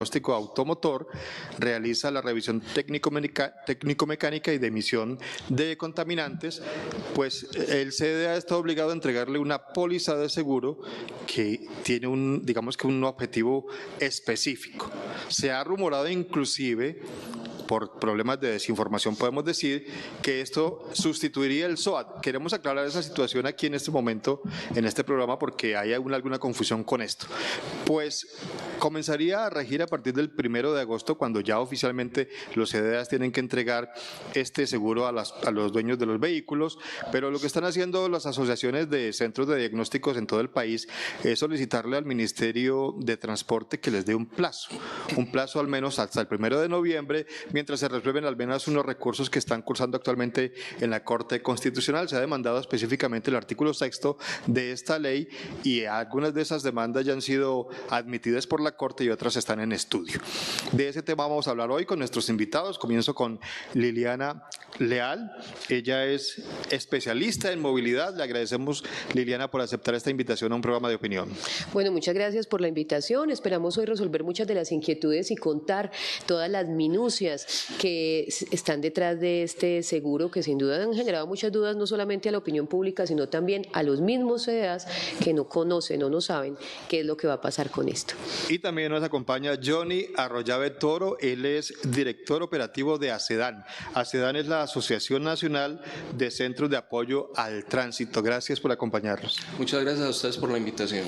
diagnóstico automotor realiza la revisión técnico-mecánica y de emisión de contaminantes, pues el CDA está obligado a entregarle una póliza de seguro que tiene un objetivo específico. Se ha rumorado inclusive, por problemas de desinformación podemos decir, que esto sustituiría el SOAT. Queremos aclarar esa situación aquí en este momento, en este programa, porque hay alguna confusión con esto. Pues comenzaría a regir a partir del 1 de agosto, cuando ya oficialmente los CDAs tienen que entregar este seguro a los dueños de los vehículos, pero lo que están haciendo las asociaciones de centros de diagnósticos en todo el país es solicitarle al Ministerio de Transporte que les dé un plazo al menos hasta el 1 de noviembre, mientras se resuelven al menos unos recursos que están cursando actualmente en la Corte Constitucional. Se ha demandado específicamente el artículo 6º de esta ley y algunas de esas demandas ya han sido admitidas por la Corte y otras están en estudio. De ese tema vamos a hablar hoy con nuestros invitados. Comienzo con Liliana Leal. Ella es especialista en movilidad. Le agradecemos, Liliana, por aceptar esta invitación a un programa de opinión. Bueno, muchas gracias por la invitación. Esperamos hoy resolver muchas de las inquietudes y contar todas las minucias que están detrás de este seguro, que sin duda han generado muchas dudas no solamente a la opinión pública, sino también a los mismos CDAs que no conocen o no saben qué es lo que va a pasar con esto. Y también nos acompaña Johnny Arroyave Toro. Él es director operativo de ACEDAN. ACEDAN es la Asociación Nacional de Centros de Apoyo al Tránsito. Gracias por acompañarnos. Muchas gracias a ustedes por la invitación.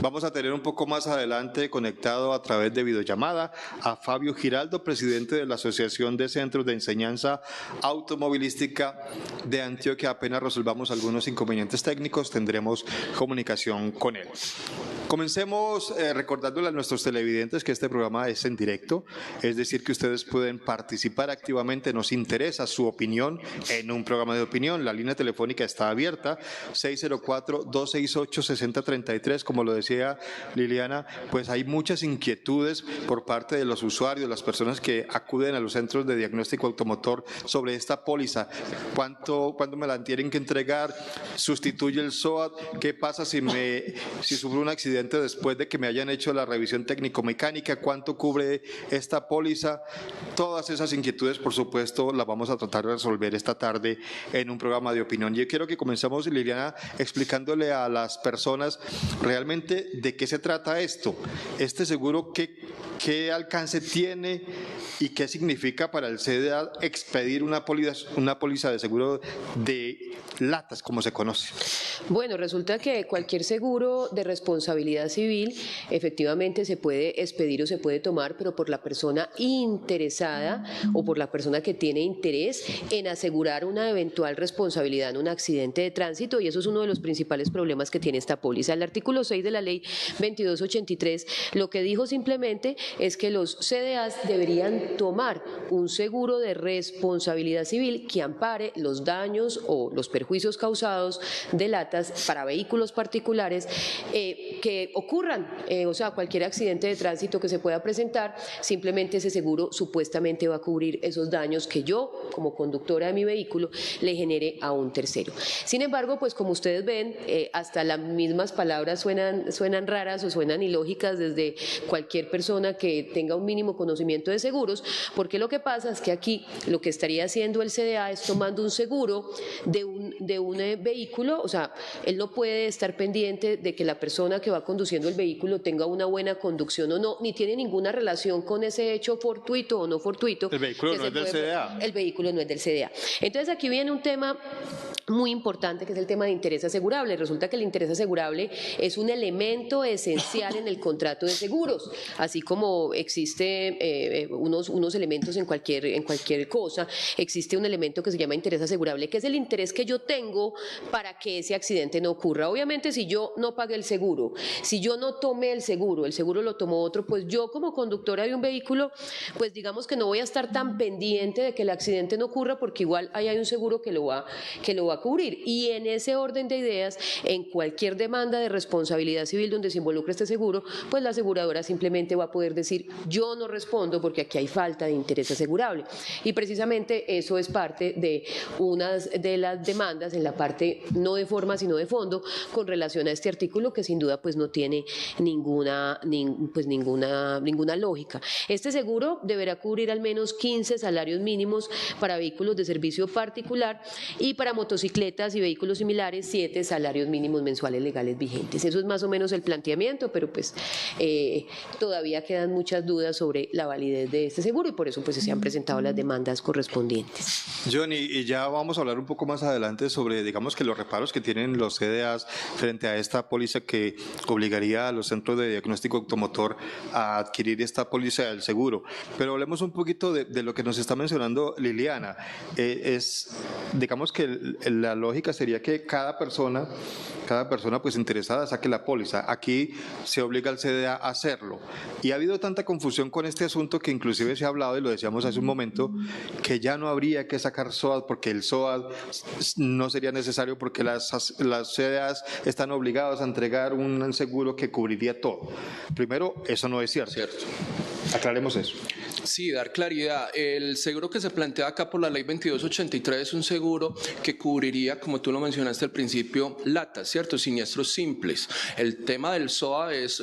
Vamos a tener un poco más adelante conectado a través de videollamada a Fabio Giraldo, presidente de la Asociación de Centros de Enseñanza Automovilística de Antioquia. Apenas resolvamos algunos inconvenientes técnicos, tendremos comunicación con él. Comencemos recordándole a nuestros televidentes que este programa es en directo, es decir, que ustedes pueden participar activamente. Nos interesa su opinión en un programa de opinión. La línea telefónica está abierta, 604-268-6033. Como lo decía Liliana, pues hay muchas inquietudes por parte de los usuarios, las personas que acuden a los centros de diagnóstico automotor sobre esta póliza. ¿Cuándo me la tienen que entregar? ¿Sustituye el SOAT? ¿Qué pasa si sufro un accidente después de que me hayan hecho la revisión técnico-mecánica? ¿Cuánto cubre esta póliza? Todas esas inquietudes, por supuesto, las vamos a tratar de resolver esta tarde en un programa de opinión. Yo quiero que comencemos, Liliana, explicándole a las personas realmente de qué se trata esto. Este seguro, ¿qué alcance tiene y qué significa para el CDA expedir una póliza de seguro de latas, como se conoce? Bueno, resulta que cualquier seguro de responsabilidad civil efectivamente se puede expedir o se puede tomar, pero por la persona interesada o por la persona que tiene interés en asegurar una eventual responsabilidad en un accidente de tránsito, y eso es uno de los principales problemas que tiene esta póliza. El artículo 6 de la ley 2283 lo que dijo simplemente es que los CDAs deberían tomar un seguro de responsabilidad civil que ampare los daños o los perjuicios causados de latas para vehículos particulares que ocurran, o sea, cualquier accidente de tránsito que se pueda presentar, simplemente ese seguro supuestamente va a cubrir esos daños que yo, como conductora de mi vehículo, le genere a un tercero. Sin embargo, pues como ustedes ven, hasta las mismas palabras suenan raras o suenan ilógicas desde cualquier persona que tenga un mínimo conocimiento de seguros, porque lo que pasa es que aquí lo que estaría haciendo el CDA es tomando un seguro de un vehículo. O sea, él no puede estar pendiente de que la persona que va conduciendo el vehículo tenga una buena conducción o no, ni tiene ninguna relación con ese hecho fortuito o no fortuito. El vehículo no es del CDA. El vehículo no es del CDA. Entonces aquí viene un tema muy importante, que es el tema de interés asegurable. Resulta que el interés asegurable es un elemento esencial en el contrato de seguros, así como existe unos elementos en cualquier cosa, existe un elemento que se llama interés asegurable, que es el interés que yo tengo para que ese accidente no ocurra. Obviamente, si yo no pagué el seguro, si yo no tomé el seguro lo tomó otro, pues yo como conductora de un vehículo, pues digamos que no voy a estar tan pendiente de que el accidente no ocurra, porque igual ahí hay un seguro que lo va va a cubrir. Y en ese orden de ideas, en cualquier demanda de responsabilidad civil donde se involucre este seguro, pues la aseguradora simplemente va a poder decir: yo no respondo porque aquí hay falta de interés asegurable. Y precisamente eso es parte de una de las demandas en la parte no de forma sino de fondo con relación a este artículo, que sin duda pues no tiene ninguna lógica. Este seguro deberá cubrir al menos 15 salarios mínimos para vehículos de servicio particular y para motocicletas y vehículos similares 7 salarios mínimos mensuales legales vigentes. Eso es más o menos el planteamiento, pero pues todavía quedan muchas dudas sobre la validez de este seguro y por eso pues se han presentado las demandas correspondientes. Johnny, y ya vamos a hablar un poco más adelante sobre, digamos, que los reparos que tienen los CDAs frente a esta póliza que obligaría a los centros de diagnóstico automotor a adquirir esta póliza del seguro. Pero hablemos un poquito de lo que nos está mencionando Liliana. Digamos que la lógica sería que cada persona pues interesada saque la póliza. Aquí se obliga al CDA a hacerlo. Y ha habido tanta confusión con este asunto que inclusive se ha hablado, y lo decíamos hace un momento, que ya no habría que sacar SOAT porque el SOAT no sería necesario porque las CDAs están obligadas a entregar un seguro que cubriría todo. Primero, eso no es cierto. Aclaremos eso. Sí, dar claridad. El seguro que se plantea acá por la ley 2283 es un seguro que cubriría, como tú lo mencionaste al principio, latas, ¿cierto? Siniestros simples. El tema del SOA es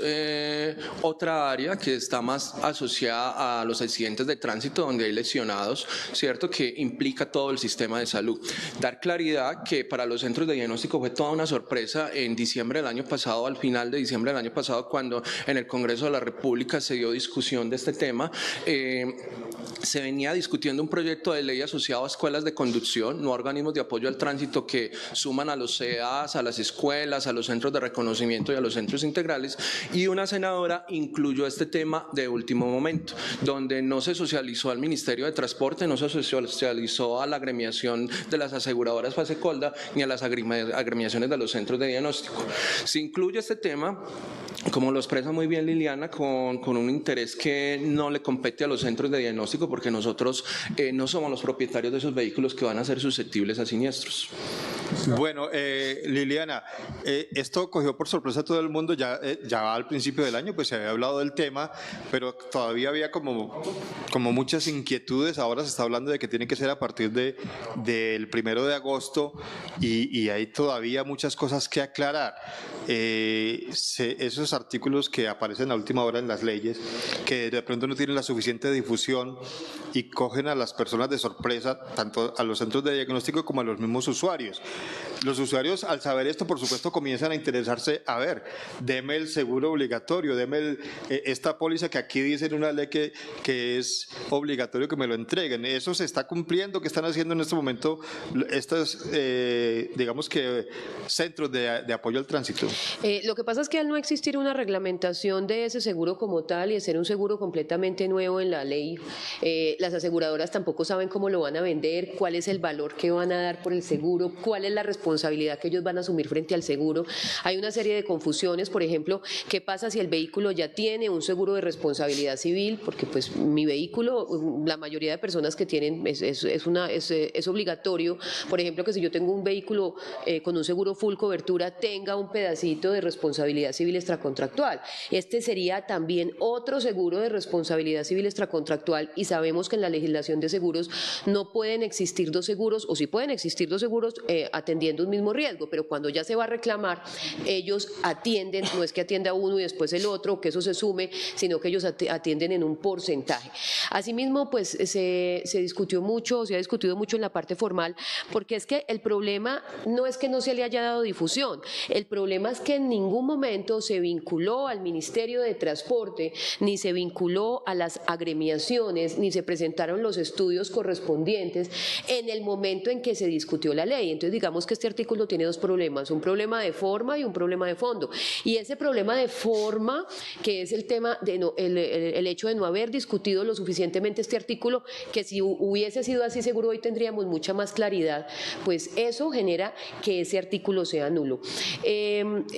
otra área que está más asociada a los accidentes de tránsito donde hay lesionados, ¿cierto? Que implica todo el sistema de salud. Dar claridad que para los centros de diagnóstico fue toda una sorpresa en diciembre del año pasado, al final de diciembre del año pasado, cuando en el Congreso de la República se dio discusión de este tema. Se venía discutiendo un proyecto de ley asociado a escuelas de conducción, no a organismos de apoyo al tránsito que suman a los CEAs, a las escuelas, a los centros de reconocimiento y a los centros integrales, y una senadora incluyó este tema de último momento, donde no se socializó al Ministerio de Transporte, no se socializó a la agremiación de las aseguradoras Fasecolda ni a las agremiaciones de los centros de diagnóstico. Se incluye este tema, como lo expresa muy bien Liliana, con un interés que no le compete a los centros de diagnóstico, porque nosotros no somos los propietarios de esos vehículos que van a ser susceptibles a siniestros. Bueno, Liliana, esto cogió por sorpresa a todo el mundo. Ya al principio del año pues se había hablado del tema, pero todavía había como muchas inquietudes. Ahora se está hablando de que tiene que ser a partir del 1 de agosto y hay todavía muchas cosas que aclarar. Esos artículos que aparecen a última hora en las leyes, que de pronto no tienen la suficiente difusión y cogen a las personas de sorpresa, tanto a los centros de diagnóstico como a los mismos usuarios. Los usuarios, al saber esto, por supuesto, comienzan a interesarse: a ver, deme el seguro obligatorio, deme esta póliza que aquí dice en una ley que es obligatorio que me lo entreguen. ¿Eso se está cumpliendo? ¿Qué están haciendo en este momento estos, digamos que, centros de apoyo al tránsito? Lo que pasa es que al no existir una reglamentación de ese seguro como tal y de ser un seguro completamente nuevo en la ley, las aseguradoras tampoco saben cómo lo van a vender, cuál es el valor que van a dar por el seguro, cuál es la responsabilidad que ellos van a asumir frente al seguro. Hay una serie de confusiones, por ejemplo, ¿qué pasa si el vehículo ya tiene un seguro de responsabilidad civil? Porque pues mi vehículo, la mayoría de personas que tienen es obligatorio, por ejemplo, que si yo tengo un vehículo con un seguro full cobertura, tenga un pedacito de responsabilidad civil extracontractual. Este sería también otro seguro de responsabilidad civil extracontractual, y sabemos que en la legislación de seguros no pueden existir dos seguros, o sí pueden existir dos seguros atendiendo un mismo riesgo, pero cuando ya se va a reclamar, ellos atienden, no es que atienda uno y después el otro, que eso se sume, sino que ellos atienden en un porcentaje. Asimismo, pues se discutió mucho, se ha discutido mucho en la parte formal, porque es que el problema no es que no se le haya dado difusión, el problema es que en ningún momento se vinculó al Ministerio de Transporte, ni se vinculó a las agremiaciones, ni se presentaron los estudios correspondientes en el momento en que se discutió la ley. Entonces, digamos que este artículo tiene dos problemas, un problema de forma y un problema de fondo. Y ese problema de forma, que es el tema de el hecho de no haber discutido lo suficientemente este artículo, que si hubiese sido así seguro hoy tendríamos mucha más claridad, pues eso genera que ese artículo sea nulo.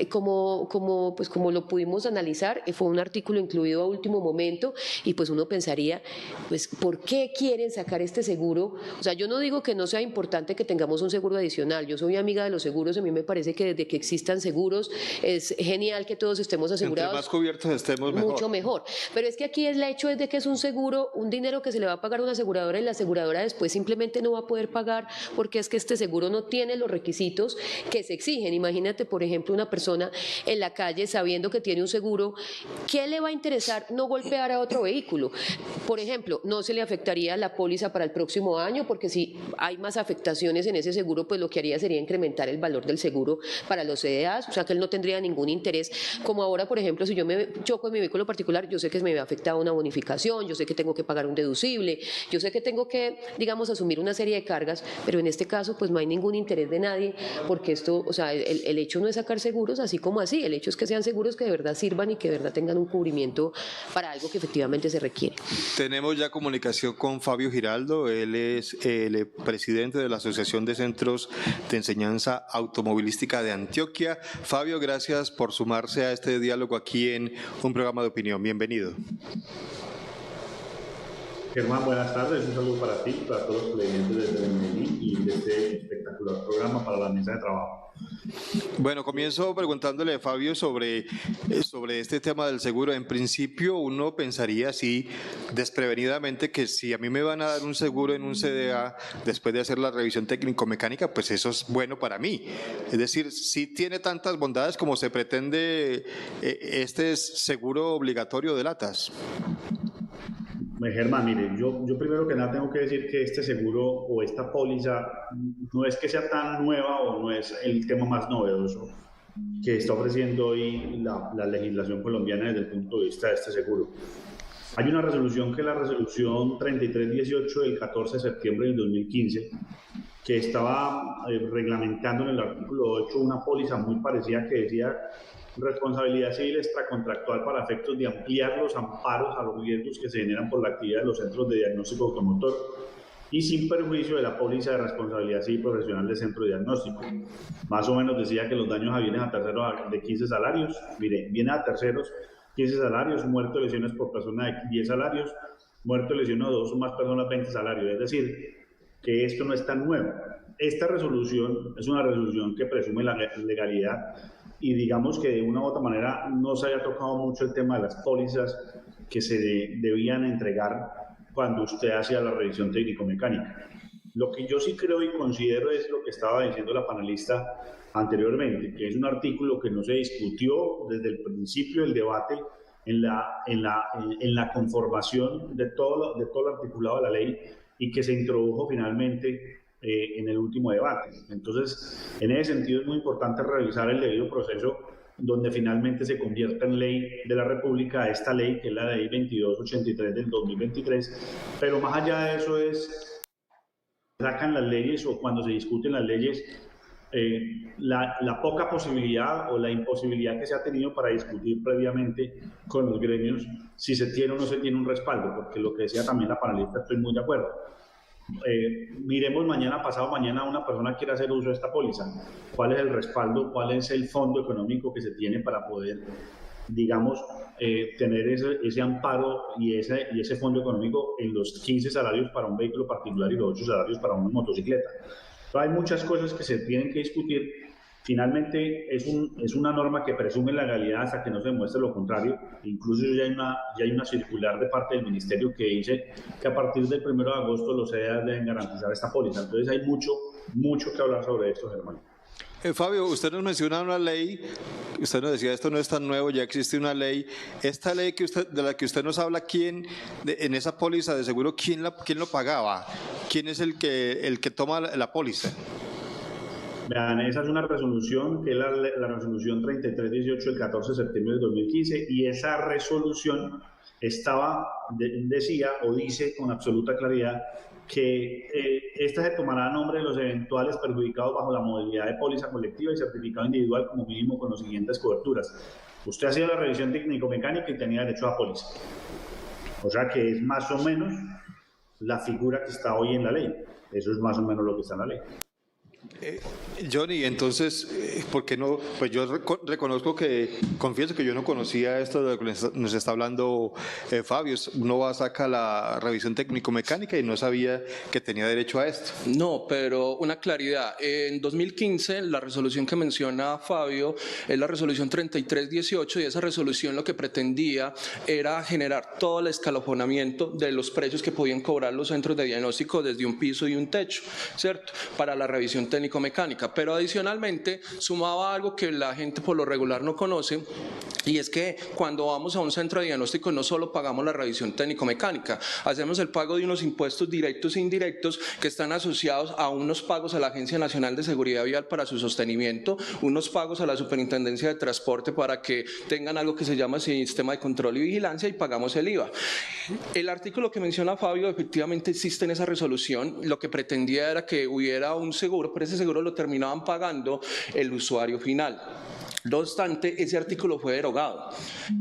Como lo pudimos analizar, fue un artículo incluido a último momento y pues uno pensaría, pues ¿por qué quieren sacar este seguro? O sea, yo no digo que no sea importante que tengamos un seguro adicional, yo soy amiga de los seguros, a mí me parece que desde que existan seguros es genial que todos estemos asegurados. Entre más cubiertos estemos, mejor. Mucho mejor. Pero es que aquí el hecho es de que es un seguro, un dinero que se le va a pagar a una aseguradora y la aseguradora después simplemente no va a poder pagar porque es que este seguro no tiene los requisitos que se exigen. Imagínate, por ejemplo, una persona en la calle sabiendo que tiene un seguro, ¿qué le va a interesar no golpear a otro vehículo? Por ejemplo, no se le afectaría la póliza para el próximo año porque si hay más afectaciones en ese seguro, pues lo que haría sería incrementar el valor del seguro para los CDAs, o sea que él no tendría ningún interés. Como ahora, por ejemplo, si yo me choco en mi vehículo particular, yo sé que me va a afectar una bonificación, yo sé que tengo que pagar un deducible, yo sé que tengo que, digamos, asumir una serie de cargas, pero en este caso pues no hay ningún interés de nadie porque esto, o sea, el hecho no es sacar seguros así como así, el hecho es que sean seguros que de verdad sirvan y que de verdad tengan un cubrimiento para algo que efectivamente se requiere. Tenemos ya comunicación con Fabio Giraldo, él es el presidente de la Asociación de Centros de Enseñanza Automovilística de Antioquia. Fabio, gracias por sumarse a este diálogo aquí en un programa de opinión. Bienvenido. Germán, buenas tardes. Un saludo para ti, para todos los televidentes de Medellín y de este espectacular programa para la mesa de trabajo. Bueno, comienzo preguntándole a Fabio sobre este tema del seguro. En principio, uno pensaría así desprevenidamente que si a mí me van a dar un seguro en un CDA después de hacer la revisión técnico-mecánica, pues eso es bueno para mí. Es decir, si tiene tantas bondades como se pretende este seguro obligatorio de latas. Germán, mire, yo primero que nada tengo que decir que este seguro o esta póliza no es que sea tan nueva o no es el tema más novedoso que está ofreciendo hoy la legislación colombiana desde el punto de vista de este seguro. Hay una resolución que es la resolución 3318 del 14 de septiembre del 2015 que estaba reglamentando en el artículo 8 una póliza muy parecida que decía responsabilidad civil extracontractual para efectos de ampliar los amparos a los riesgos que se generan por la actividad de los centros de diagnóstico automotor y sin perjuicio de la póliza de responsabilidad civil profesional del centro de diagnóstico. Más o menos decía que los daños a bienes a terceros de 15 salarios, mire, bienes a terceros, 15 salarios, muerto o lesiones por persona de 10 salarios, muerto o lesionado 2 o más personas 20 salarios, es decir, que esto no es tan nuevo. Esta resolución es una resolución que presume la legalidad y digamos que de una u otra manera no se había tocado mucho el tema de las pólizas que se debían entregar cuando usted hacía la revisión técnico-mecánica. Lo que yo sí creo y considero es lo que estaba diciendo la panelista anteriormente, que es un artículo que no se discutió desde el principio del debate en la conformación de todo el articulado de la ley y que se introdujo finalmente en el último debate. Entonces, en ese sentido es muy importante revisar el debido proceso donde finalmente se convierta en ley de la República esta ley, que es la ley 2283 del 2023, pero más allá de eso sacan las leyes o cuando se discuten las leyes, la poca posibilidad o la imposibilidad que se ha tenido para discutir previamente con los gremios si se tiene o no se tiene un respaldo, porque lo que decía también la panelista, estoy muy de acuerdo. Miremos mañana, pasado mañana, una persona quiere hacer uso de esta póliza. ¿Cuál es el respaldo? ¿Cuál es el fondo económico que se tiene para poder, digamos, tener ese amparo y ese fondo económico en los 15 salarios para un vehículo particular y los 8 salarios para una motocicleta? Entonces, hay muchas cosas que se tienen que discutir. Finalmente, es una norma que presume la legalidad hasta que no se demuestre lo contrario. Incluso ya hay una circular de parte del Ministerio que dice que a partir del 1 de agosto los CEDAS deben garantizar esta póliza. Entonces hay mucho que hablar sobre esto, Germán. Fabio, usted nos menciona una ley, usted nos decía esto no es tan nuevo, ya existe una ley. Esta ley de la que usted nos habla, en esa póliza de seguro, ¿quién lo pagaba? ¿Quién es el que toma la póliza? Vean, esa es una resolución que es la resolución 3318 del 14 de septiembre del 2015 y esa resolución decía o dice con absoluta claridad que esta se tomará a nombre de los eventuales perjudicados bajo la modalidad de póliza colectiva y certificado individual como mínimo con las siguientes coberturas. Usted hacía la revisión técnico-mecánica y tenía derecho a póliza. O sea que es más o menos la figura que está hoy en la ley. Eso es más o menos lo que está en la ley. Johnny, entonces, ¿por qué no? Pues yo reconozco confieso que yo no conocía esto de lo que nos está hablando Fabio. Uno va a sacar la revisión técnico-mecánica y no sabía que tenía derecho a esto. No, pero una claridad. En 2015, la resolución que menciona Fabio es la resolución 3318 y esa resolución lo que pretendía era generar todo el escalonamiento de los precios que podían cobrar los centros de diagnóstico desde un piso y un techo, ¿cierto? Para la revisión técnico-mecánica, pero adicionalmente sumaba algo que la gente por lo regular no conoce, y es que cuando vamos a un centro de diagnóstico no solo pagamos la revisión técnico-mecánica, hacemos el pago de unos impuestos directos e indirectos que están asociados a unos pagos a la Agencia Nacional de Seguridad Vial para su sostenimiento, unos pagos a la Superintendencia de Transporte para que tengan algo que se llama Sistema de Control y Vigilancia, y pagamos el IVA. El artículo que menciona Fabio efectivamente existe en esa resolución. Lo que pretendía era que hubiera un seguro, pero ese seguro lo terminaban pagando el usuario final. No obstante, ese artículo fue derogado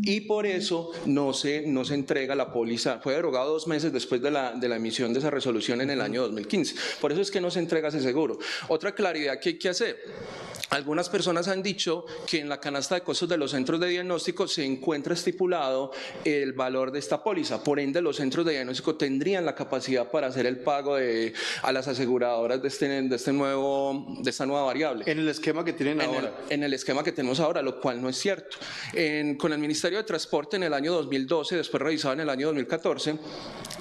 y por eso no se entrega la póliza. Fue derogado 2 meses después de la emisión de esa resolución en el año 2015. Por eso es que no se entrega ese seguro. Otra claridad que hay que hacer. Algunas personas han dicho que en la canasta de costos de los centros de diagnóstico se encuentra estipulado el valor de esta póliza. Por ende, los centros de diagnóstico tendrían la capacidad para hacer el pago a las aseguradoras de esta nueva variable. En el esquema que tienen ahora. En el esquema que tenemos ahora, lo cual no es cierto. Con el Ministerio de Transporte en el año 2012, después revisado en el año 2014,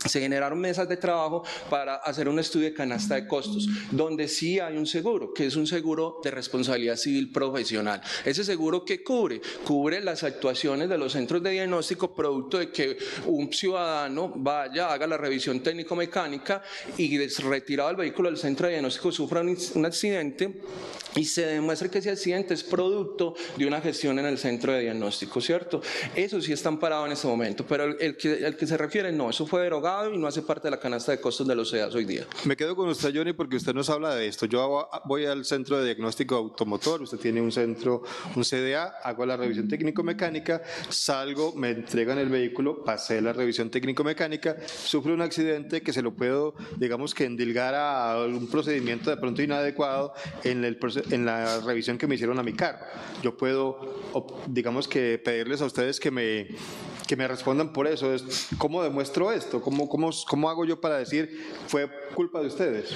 se generaron mesas de trabajo para hacer un estudio de canasta de costos, donde sí hay un seguro, que es un seguro de responsabilidad civil profesional. Ese seguro ¿qué cubre? Cubre las actuaciones de los centros de diagnóstico producto de que un ciudadano haga la revisión técnico-mecánica y retirado el vehículo del centro de diagnóstico sufra un accidente y se demuestre que ese accidente es producto de una gestión en el centro de diagnóstico, ¿cierto? Eso sí está amparado en este momento, pero el que se refiere no, eso fue derogado y no hace parte de la canasta de costos de los CEDAS hoy día. Me quedo con usted, Johnny, porque usted nos habla de esto. Yo voy al centro de diagnóstico automotor, usted tiene un centro, un CDA, hago la revisión técnico-mecánica, salgo, me entregan el vehículo, pasé la revisión técnico-mecánica, sufre un accidente que se lo puedo, digamos que endilgar a un procedimiento de pronto inadecuado en la revisión que me hicieron a mi carro. Yo puedo, digamos que pedirles a ustedes que me respondan por eso. ¿Cómo demuestro esto? ¿Cómo hago yo para decir fue culpa de ustedes?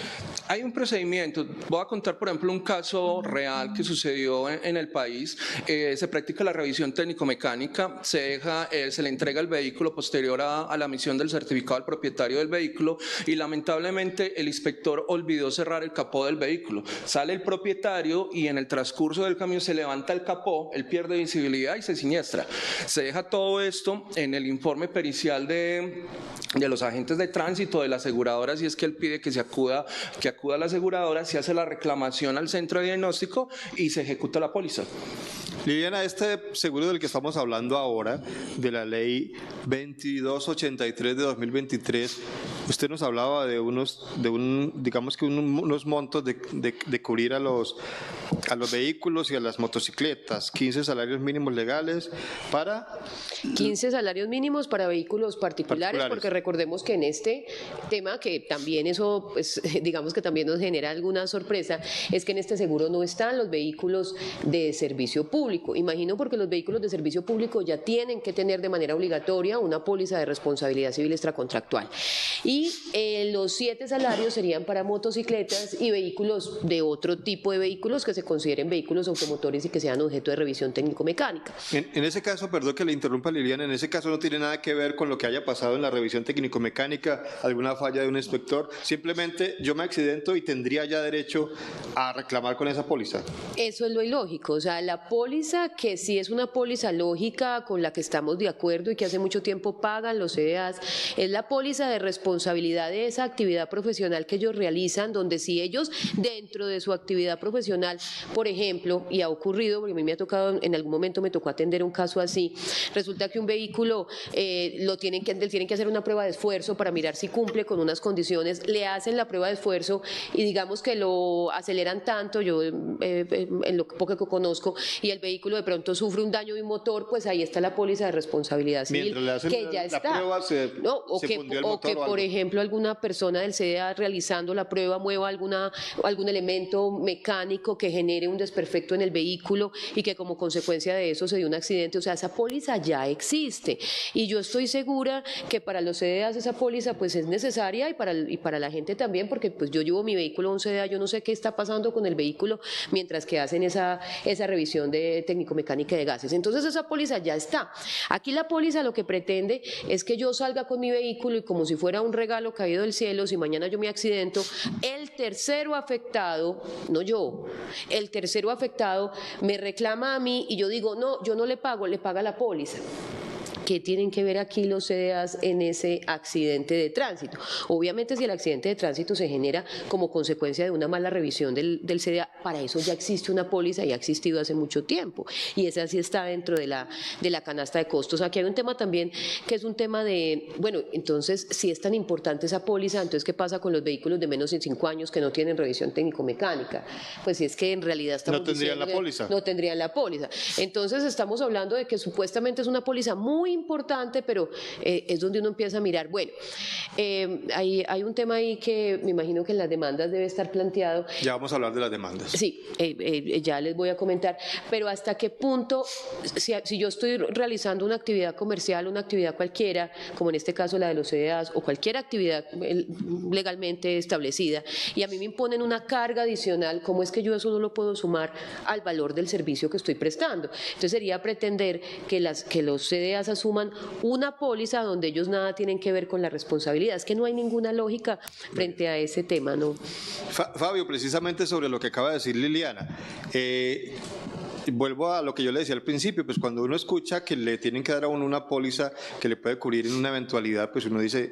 Hay un procedimiento. Voy a contar, por ejemplo, un caso real que sucedió en el país. Se practica la revisión técnico-mecánica, se le entrega el vehículo posterior a la emisión del certificado al propietario del vehículo y lamentablemente el inspector olvidó cerrar el capó del vehículo. Sale el propietario y en el transcurso del camión se levanta el capó, él pierde visibilidad y se siniestra. Se deja todo esto en el informe pericial de los agentes de tránsito de la aseguradora, si es que él pide que acuda a la aseguradora, se hace la reclamación al centro de diagnóstico y se ejecuta la póliza. Liliana, este seguro del que estamos hablando ahora, de la ley 2283 de 2023, usted nos hablaba de unos montos de cubrir a los vehículos y a las motocicletas, 15 salarios mínimos legales para... 15 salarios mínimos para vehículos particulares, porque recordemos que en este tema, que también eso, pues, digamos que también nos genera alguna sorpresa, es que en este seguro no están los vehículos de servicio público. Imagino porque los vehículos de servicio público ya tienen que tener de manera obligatoria una póliza de responsabilidad civil extracontractual. Y los 7 salarios serían para motocicletas y vehículos de otro tipo de vehículos que se consideren vehículos automotores y que sean objeto de revisión técnico-mecánica. En ese caso, perdón que le interrumpa, Liliana, en ese caso no tiene nada que ver con lo que haya pasado en la revisión técnico-mecánica, alguna falla de un inspector, simplemente yo me accidento y tendría ya derecho a reclamar con esa póliza. Eso es lo ilógico, o sea, la póliza que sí es una póliza lógica con la que estamos de acuerdo y que hace mucho tiempo pagan los CDAs, es la póliza de responsabilidad de esa actividad profesional que ellos realizan, donde si ellos dentro de su actividad profesional, por ejemplo, y ha ocurrido, porque a mí me ha tocado, en algún momento me tocó atender un caso así, resulta que un vehículo vehículo tienen que hacer una prueba de esfuerzo para mirar si cumple con unas condiciones, le hacen la prueba de esfuerzo y digamos que lo aceleran tanto, yo en lo poco que conozco, y el vehículo de pronto sufre un daño de un motor, pues ahí está la póliza de responsabilidad civil, que ya está. Prueba o que por ejemplo alguna persona del CDA realizando la prueba mueva algún elemento mecánico que genere un desperfecto en el vehículo y que como consecuencia de eso se dio un accidente. O sea, esa póliza ya existe y yo estoy segura que para los CDAs esa póliza pues es necesaria y para la gente también, porque pues yo llevo mi vehículo a un CDA, yo no sé qué está pasando con el vehículo mientras que hacen esa revisión de técnico-mecánica de gases. Entonces esa póliza ya está. Aquí la póliza lo que pretende es que yo salga con mi vehículo y como si fuera un regalo caído del cielo, si mañana yo me accidento, el tercero afectado, no yo, el tercero afectado me reclama a mí y yo digo, no, yo no le pago, le paga la póliza. ¿Qué tienen que ver aquí los CDAs en ese accidente de tránsito? Obviamente, si el accidente de tránsito se genera como consecuencia de una mala revisión del CDA, para eso ya existe una póliza y ha existido hace mucho tiempo. Y esa sí está dentro de la canasta de costos. Aquí hay un tema también que es un tema de, bueno, entonces, si es tan importante esa póliza, entonces, ¿qué pasa con los vehículos de menos de 5 años que no tienen revisión técnico-mecánica? Pues si es que en realidad estamos no tendrían la póliza. No tendrían la póliza. Entonces, estamos hablando de que supuestamente es una póliza muy importante, pero es donde uno empieza a mirar. Bueno, hay un tema ahí que me imagino que en las demandas debe estar planteado. Ya vamos a hablar de las demandas. Sí, ya les voy a comentar, pero hasta qué punto, si yo estoy realizando una actividad comercial, una actividad cualquiera, como en este caso la de los CDAs, o cualquier actividad legalmente establecida, y a mí me imponen una carga adicional, ¿cómo es que yo eso no lo puedo sumar al valor del servicio que estoy prestando? Entonces sería pretender que los CDAs asuman una póliza donde ellos nada tienen que ver con la responsabilidad. Es que no hay ninguna lógica frente a ese tema, ¿no? Fabio, precisamente sobre lo que acaba de decir Liliana, vuelvo a lo que yo le decía al principio, pues cuando uno escucha que le tienen que dar a uno una póliza que le puede cubrir en una eventualidad, pues uno dice,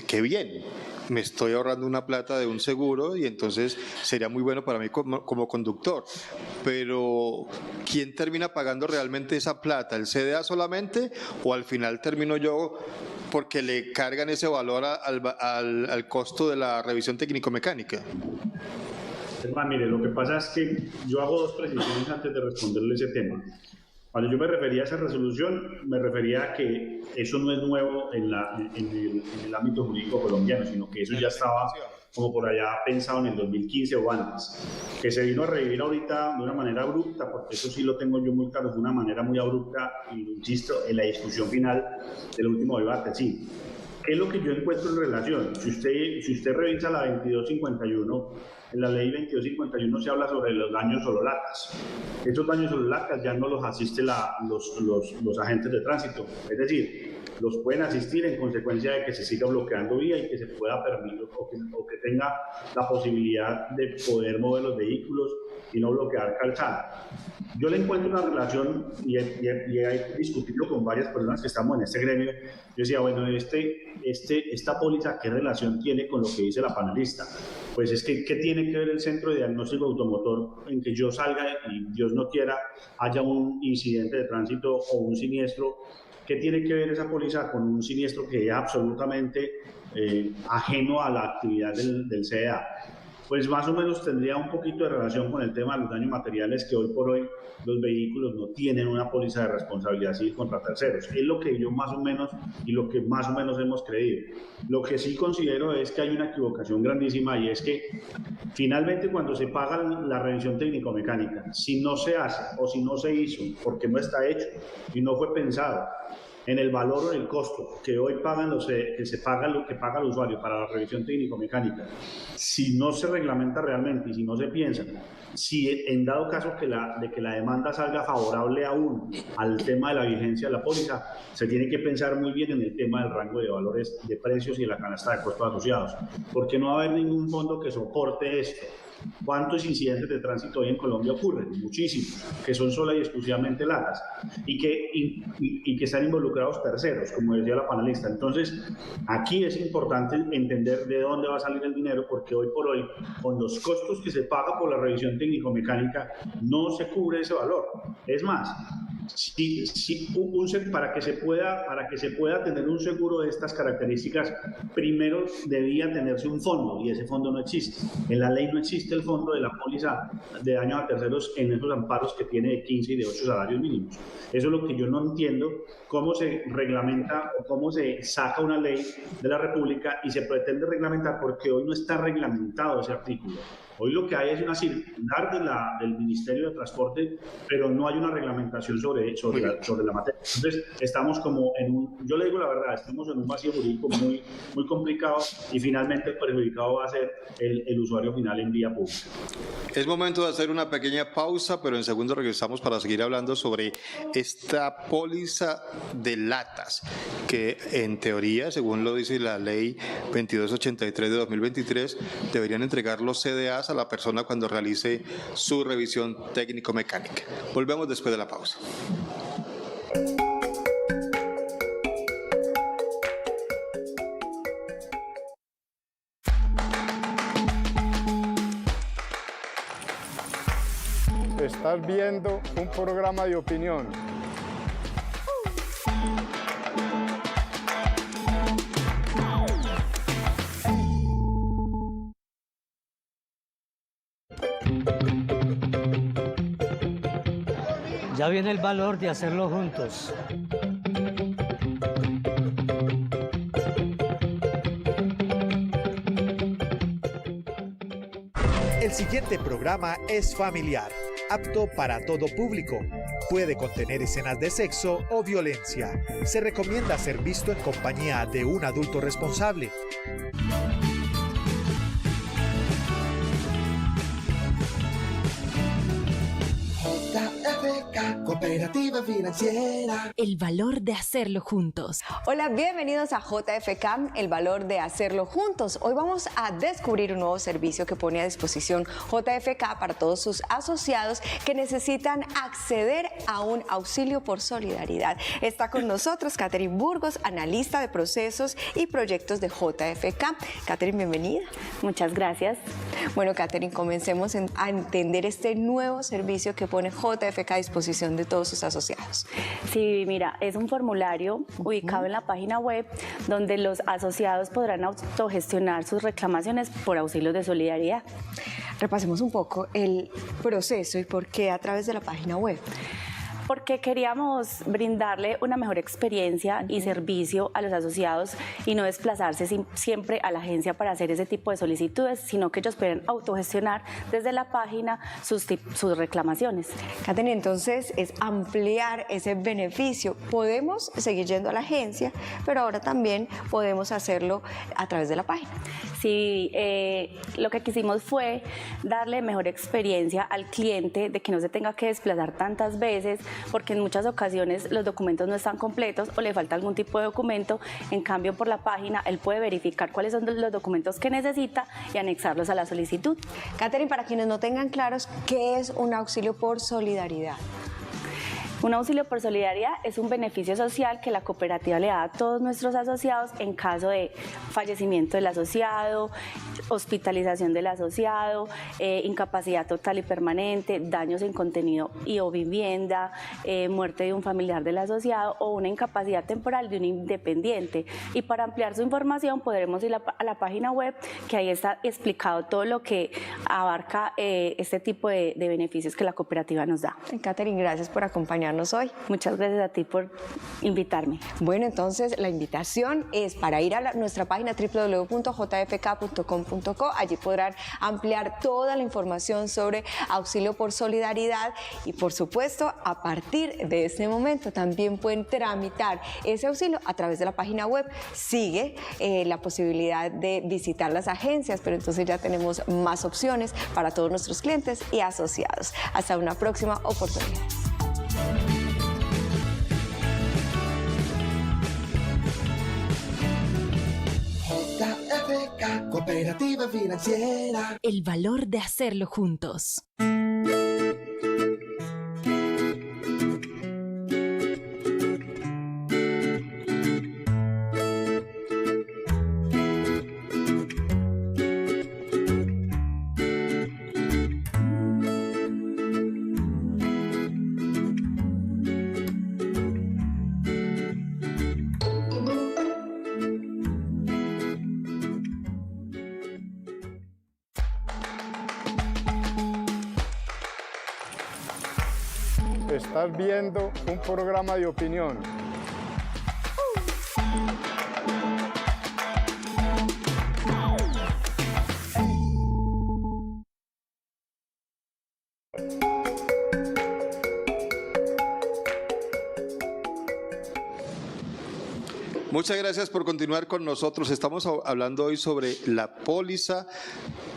qué bien, me estoy ahorrando una plata de un seguro y entonces sería muy bueno para mí como conductor. Pero ¿quién termina pagando realmente esa plata? ¿El CDA solamente o al final termino yo porque le cargan ese valor al costo de la revisión técnico-mecánica? Mire, lo que pasa es que yo hago dos precisiones antes de responderle ese tema. Cuando yo me refería a esa resolución, me refería a que eso no es nuevo en el ámbito jurídico colombiano, sino que eso ya estaba como por allá pensado en el 2015 o antes. Que se vino a revivir ahorita de una manera abrupta, porque eso sí lo tengo yo muy claro, de una manera muy abrupta, y lo insisto, en la discusión final del último debate, sí. ¿Qué es lo que yo encuentro en relación? Si usted revisa la 2251, en la ley 2251 se habla sobre los daños sololatas. Esos daños sololatas ya no los asisten los agentes de tránsito, es decir, los pueden asistir en consecuencia de que se siga bloqueando vía y que se pueda permitir o que tenga la posibilidad de poder mover los vehículos y no bloquear calzada. Yo le encuentro una relación y he discutido con varias personas que estamos en este gremio. Yo decía, bueno, esta póliza, ¿qué relación tiene con lo que dice la panelista? Pues es que, ¿qué tiene que ver el Centro de Diagnóstico Automotor en que yo salga y Dios no quiera haya un incidente de tránsito o un siniestro? ¿Qué tiene que ver esa póliza con un siniestro que es absolutamente ajeno a la actividad del CDA? Pues más o menos tendría un poquito de relación con el tema de los daños materiales, que hoy por hoy los vehículos no tienen una póliza de responsabilidad civil contra terceros. Es lo que yo más o menos y lo que más o menos hemos creído. Lo que sí considero es que hay una equivocación grandísima, y es que finalmente cuando se paga la revisión técnico-mecánica, si no se hace o si no se hizo porque no está hecho y no fue pensado en el valor o en el costo que hoy pagan lo que paga el usuario para la revisión técnico-mecánica, si no se reglamenta realmente y si no se piensa, si en dado caso de que la demanda salga favorable aún al tema de la vigencia de la póliza, se tiene que pensar muy bien en el tema del rango de valores de precios y de la canasta de costos asociados, porque no va a haber ningún fondo que soporte esto. ¿Cuántos incidentes de tránsito hoy en Colombia ocurren? Muchísimos, que son sola y exclusivamente latas y que están involucrados terceros, como decía la panelista. Entonces, aquí es importante entender de dónde va a salir el dinero, porque hoy por hoy, con los costos que se paga por la revisión técnico-mecánica, no se cubre ese valor. Es más, para que se pueda tener un seguro de estas características, primero debía tenerse un fondo, y ese fondo no existe. En la ley no existe el fondo de la póliza de daño a terceros en esos amparos que tiene de 15 y de 8 salarios mínimos. Eso es lo que yo no entiendo, cómo se reglamenta o cómo se saca una ley de la República y se pretende reglamentar, porque hoy no está reglamentado ese artículo. Hoy lo que hay es una circular del Ministerio de Transporte, pero no hay una reglamentación sobre la materia. Entonces, estamos como yo le digo la verdad, estamos en un vacío jurídico muy, muy complicado, y finalmente el perjudicado va a ser el usuario final en vía pública. Es momento de hacer una pequeña pausa, pero en segundo regresamos para seguir hablando sobre esta póliza de latas, que en teoría, según lo dice la ley 2283 de 2023, deberían entregar los CDAs a la persona cuando realice su revisión técnico-mecánica. Volvemos después de la pausa. Estás viendo un programa de opinión. Ya viene el valor de hacerlo juntos. El siguiente programa es familiar, apto para todo público. Puede contener escenas de sexo o violencia. Se recomienda ser visto en compañía de un adulto responsable. JFK, Cooperativa Financiera. El valor de hacerlo juntos. Hola, bienvenidos a JFK, el valor de hacerlo juntos. Hoy vamos a descubrir un nuevo servicio que pone a disposición JFK para todos sus asociados que necesitan acceder a un auxilio por solidaridad. Está con nosotros Catherine Burgos, analista de procesos y proyectos de JFK. Catherine, bienvenida. Muchas gracias. Bueno, Catherine, comencemos a entender este nuevo servicio que pone JFK a disposición de todos sus asociados. Sí, mira, es un formulario ubicado en la página web donde los asociados podrán autogestionar sus reclamaciones por auxilios de solidaridad. Repasemos un poco el proceso y por qué a través de la página web. Porque queríamos brindarle una mejor experiencia y servicio a los asociados y no desplazarse siempre a la agencia para hacer ese tipo de solicitudes, sino que ellos puedan autogestionar desde la página sus reclamaciones. Catherine, entonces es ampliar ese beneficio. Podemos seguir yendo a la agencia, pero ahora también podemos hacerlo a través de la página. Sí, lo que quisimos fue darle mejor experiencia al cliente, de que no se tenga que desplazar tantas veces, porque en muchas ocasiones los documentos no están completos o le falta algún tipo de documento. En cambio, por la página él puede verificar cuáles son los documentos que necesita y anexarlos a la solicitud. Catherine, para quienes no tengan claros, ¿qué es un auxilio por solidaridad? Un auxilio por solidaridad es un beneficio social que la cooperativa le da a todos nuestros asociados en caso de fallecimiento del asociado, hospitalización del asociado, incapacidad total y permanente, daños en contenido y o vivienda, muerte de un familiar del asociado o una incapacidad temporal de un independiente. Y para ampliar su información podremos ir a la página web, que ahí está explicado todo lo que abarca este tipo de beneficios que la cooperativa nos da. Catherine, gracias por acompañarnos hoy. Muchas gracias a ti por invitarme. Bueno, entonces la invitación es para ir a nuestra página www.jfk.com.co. Allí podrán ampliar toda la información sobre auxilio por solidaridad y, por supuesto, a partir de este momento también pueden tramitar ese auxilio a través de la página web. Sigue la posibilidad de visitar las agencias, pero entonces ya tenemos más opciones para todos nuestros clientes y asociados. Hasta una próxima oportunidad. JFK, Cooperativa Financiera. El valor de hacerlo juntos. Estás viendo un programa de opinión. Muchas gracias por continuar con nosotros. Estamos hablando hoy sobre la póliza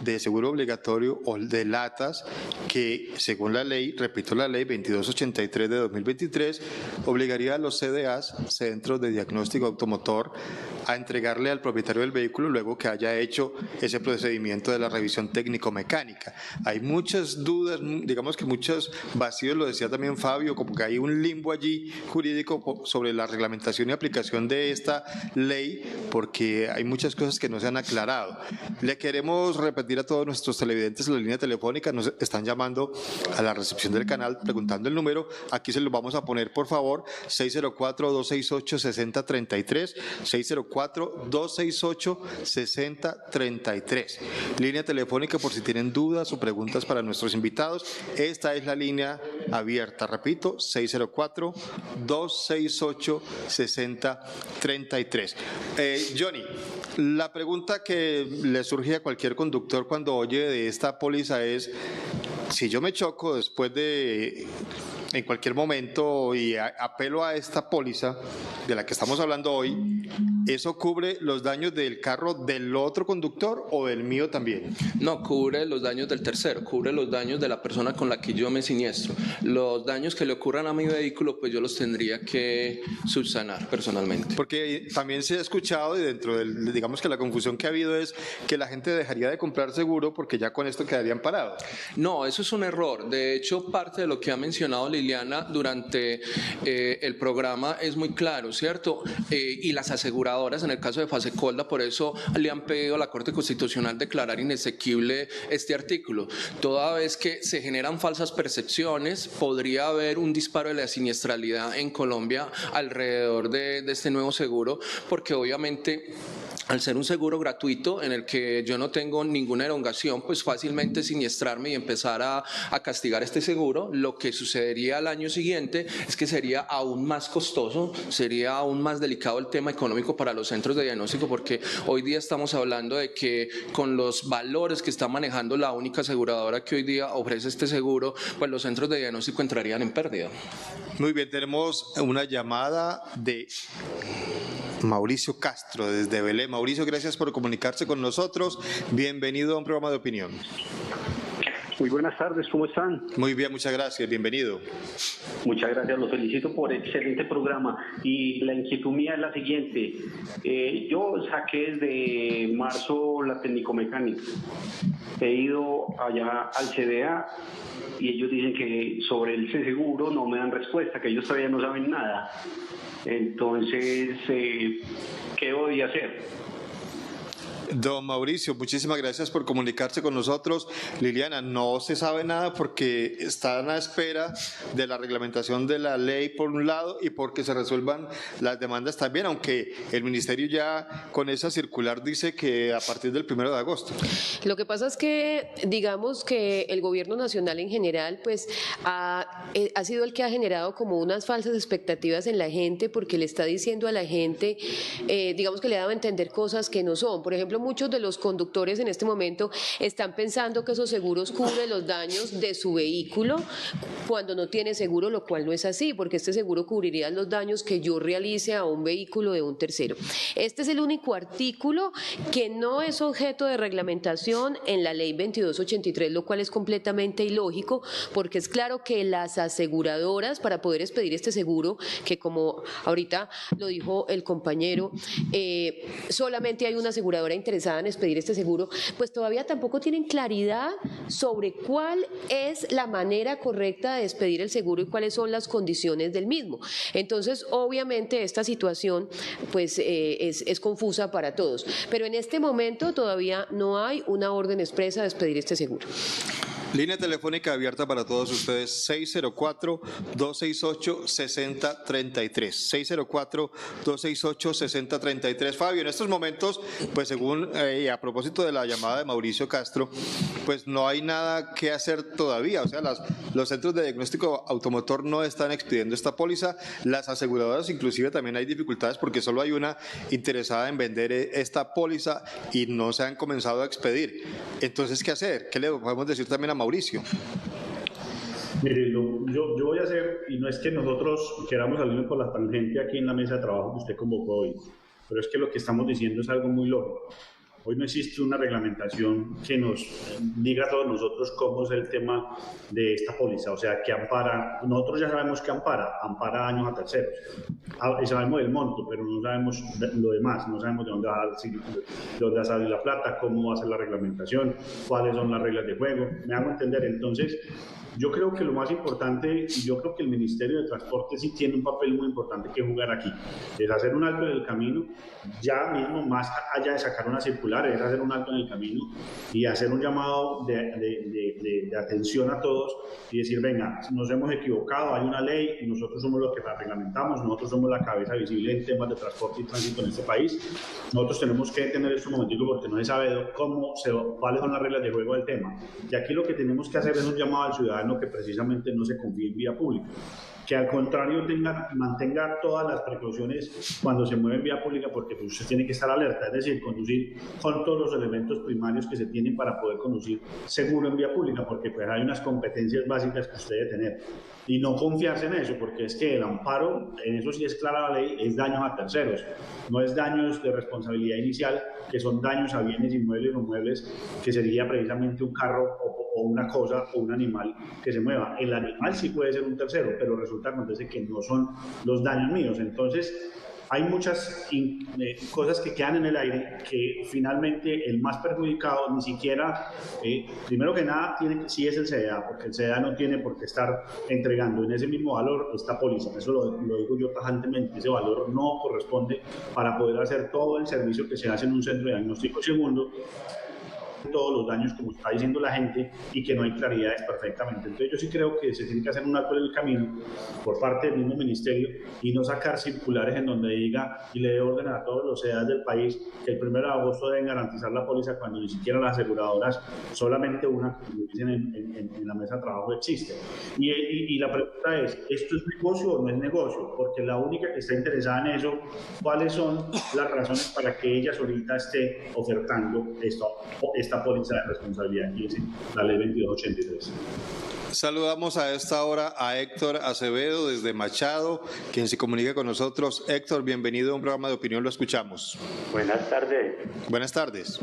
de seguro obligatorio o de latas que, según la ley, repito, la ley 2283 de 2023, obligaría a los CDAs, Centros de Diagnóstico Automotor, a entregarle al propietario del vehículo luego que haya hecho ese procedimiento de la revisión técnico-mecánica. Hay muchas dudas, digamos que muchos vacíos, lo decía también Fabio, como que hay un limbo allí jurídico sobre la reglamentación y aplicación de esta ley, porque hay muchas cosas que no se han aclarado. Le queremos repetir a todos nuestros televidentes la línea telefónica, nos están llamando a la recepción del canal preguntando el número, aquí se lo vamos a poner por favor, 604-268-6033, 604-268-6033. Línea telefónica por si tienen dudas o preguntas para nuestros invitados, esta es la línea abierta, repito, 604-268-6033. Johnny, la pregunta que le surge a cualquier conductor cuando oye de esta póliza es, si yo me choco después de, en cualquier momento, y apelo a esta póliza de la que estamos hablando hoy, ¿eso cubre los daños del carro del otro conductor o del mío también? No, cubre los daños del tercero, cubre los daños de la persona con la que yo me siniestro. Los daños que le ocurran a mi vehículo, pues yo los tendría que subsanar personalmente. Porque también se ha escuchado, y dentro del, digamos que la confusión que ha habido es que la gente dejaría de comprar seguro porque ya con esto quedarían parados. No, eso es un error. De hecho, parte de lo que ha mencionado Liliana durante el programa es muy claro, ¿cierto? Y las aseguradoras, en el caso de Fasecolda, por eso le han pedido a la Corte Constitucional declarar inexequible este artículo. Toda vez que se generan falsas percepciones, podría haber un disparo de la siniestralidad en Colombia alrededor de este nuevo seguro, porque obviamente, al ser un seguro gratuito en el que yo no tengo ninguna erogación, pues fácilmente siniestrarme y empezar a castigar este seguro, lo que sucedería al año siguiente es que sería aún más costoso, sería aún más delicado el tema económico para los centros de diagnóstico, porque hoy día estamos hablando de que con los valores que está manejando la única aseguradora que hoy día ofrece este seguro, pues los centros de diagnóstico entrarían en pérdida. Muy bien, tenemos una llamada de Mauricio Castro desde Belén. Mauricio, gracias por comunicarse con nosotros. Bienvenido a un programa de opinión. Muy buenas tardes, ¿cómo están? Muy bien, muchas gracias, bienvenido. Muchas gracias, los felicito por excelente programa. Y la inquietud mía es la siguiente. Yo saqué desde marzo la técnico-mecánica. He ido allá al CDA y ellos dicen que sobre el seguro no me dan respuesta, que ellos todavía no saben nada. Entonces, ¿qué voy a hacer? Don Mauricio, muchísimas gracias por comunicarse con nosotros. Liliana, no se sabe nada porque están a espera de la reglamentación de la ley por un lado y porque se resuelvan las demandas también, aunque el Ministerio ya con esa circular dice que a partir del 1 de agosto. Lo que pasa es que, digamos que el gobierno nacional en general pues ha sido el que ha generado como unas falsas expectativas en la gente, porque le está diciendo a la gente, digamos que le ha dado a entender cosas que no son. Por ejemplo, muchos de los conductores en este momento están pensando que esos seguros cubren los daños de su vehículo cuando no tiene seguro, lo cual no es así, porque este seguro cubriría los daños que yo realice a un vehículo de un tercero. Este es el único artículo que no es objeto de reglamentación en la ley 2283, lo cual es completamente ilógico, porque es claro que las aseguradoras, para poder expedir este seguro, que como ahorita lo dijo el compañero, solamente hay una aseguradora interesada en expedir este seguro, pues todavía tampoco tienen claridad sobre cuál es la manera correcta de expedir el seguro y cuáles son las condiciones del mismo. Entonces, obviamente, esta situación pues es confusa para todos, pero en este momento todavía no hay una orden expresa de expedir este seguro. Línea telefónica abierta para todos ustedes, 604-268-6033. 604-268-6033. Fabio, en estos momentos, pues según, a propósito de la llamada de Mauricio Castro, pues no hay nada que hacer todavía. O sea, los centros de diagnóstico automotor no están expidiendo esta póliza. Las aseguradoras inclusive también hay dificultades porque solo hay una interesada en vender esta póliza y no se han comenzado a expedir. Entonces, ¿qué hacer? ¿Qué le podemos decir también a Mauricio? Mire, yo voy a hacer, y no es que nosotros queramos salirnos por la tangente aquí en la mesa de trabajo que usted convocó hoy, pero es que lo que estamos diciendo es algo muy lógico. Hoy no existe una reglamentación que nos diga a todos nosotros cómo es el tema de esta póliza, o sea, que ampara, nosotros ya sabemos que ampara daños a terceros, sabemos el monto, pero no sabemos lo demás, no sabemos de dónde va a salir la plata, cómo va a ser la reglamentación, cuáles son las reglas de juego, me hago entender. Entonces, yo creo que lo más importante, y yo creo que el Ministerio de Transporte sí tiene un papel muy importante que jugar aquí, es hacer un alto en el camino, ya mismo, más allá de sacar una circular, es hacer un alto en el camino y hacer un llamado de atención a todos y decir, venga, nos hemos equivocado, hay una ley y nosotros somos los que la reglamentamos, nosotros somos la cabeza visible en temas de transporte y tránsito en este país, nosotros tenemos que detener esto un momentico porque no se sabe cuáles son las reglas de juego del tema. Y aquí lo que tenemos que hacer es un llamado al ciudadano que precisamente no se confíe en vía pública, que al contrario mantenga todas las precauciones cuando se mueve en vía pública, porque pues, usted tiene que estar alerta, es decir, conducir con todos los elementos primarios que se tienen para poder conducir seguro en vía pública, porque pues hay unas competencias básicas que usted debe tener. Y no confiarse en eso, porque es que el amparo, en eso sí es clara la ley, es daños a terceros, no es daños de responsabilidad inicial, que son daños a bienes inmuebles o muebles, que sería precisamente un carro o una cosa o un animal que se mueva. El animal sí puede ser un tercero, pero resulta que no son los daños míos. Entonces, hay muchas cosas que quedan en el aire que finalmente el más perjudicado ni siquiera, primero que nada, sí es el CDA, porque el CDA no tiene por qué estar entregando en ese mismo valor esta póliza. Eso lo digo yo tajantemente, ese valor no corresponde para poder hacer todo el servicio que se hace en un centro de diagnóstico. Segundo, todos los daños, como está diciendo la gente, y que no hay claridades perfectamente. Entonces yo sí creo que se tiene que hacer un alto en el camino por parte del mismo ministerio y no sacar circulares en donde diga y le dé orden a todos los CEDAs del país que el 1 de agosto deben garantizar la póliza cuando ni siquiera las aseguradoras, solamente una, como dicen en la mesa de trabajo, existe. Y la pregunta es, ¿esto es negocio o no es negocio? Porque la única que está interesada en eso, ¿cuáles son las razones para que ella solita esté ofertando esta póliza de responsabilidad, que es la ley 2283? Saludamos a esta hora a Héctor Acevedo desde Machado, quien se comunica con nosotros. Héctor, bienvenido a un programa de opinión, lo escuchamos. Buenas tardes. Buenas tardes.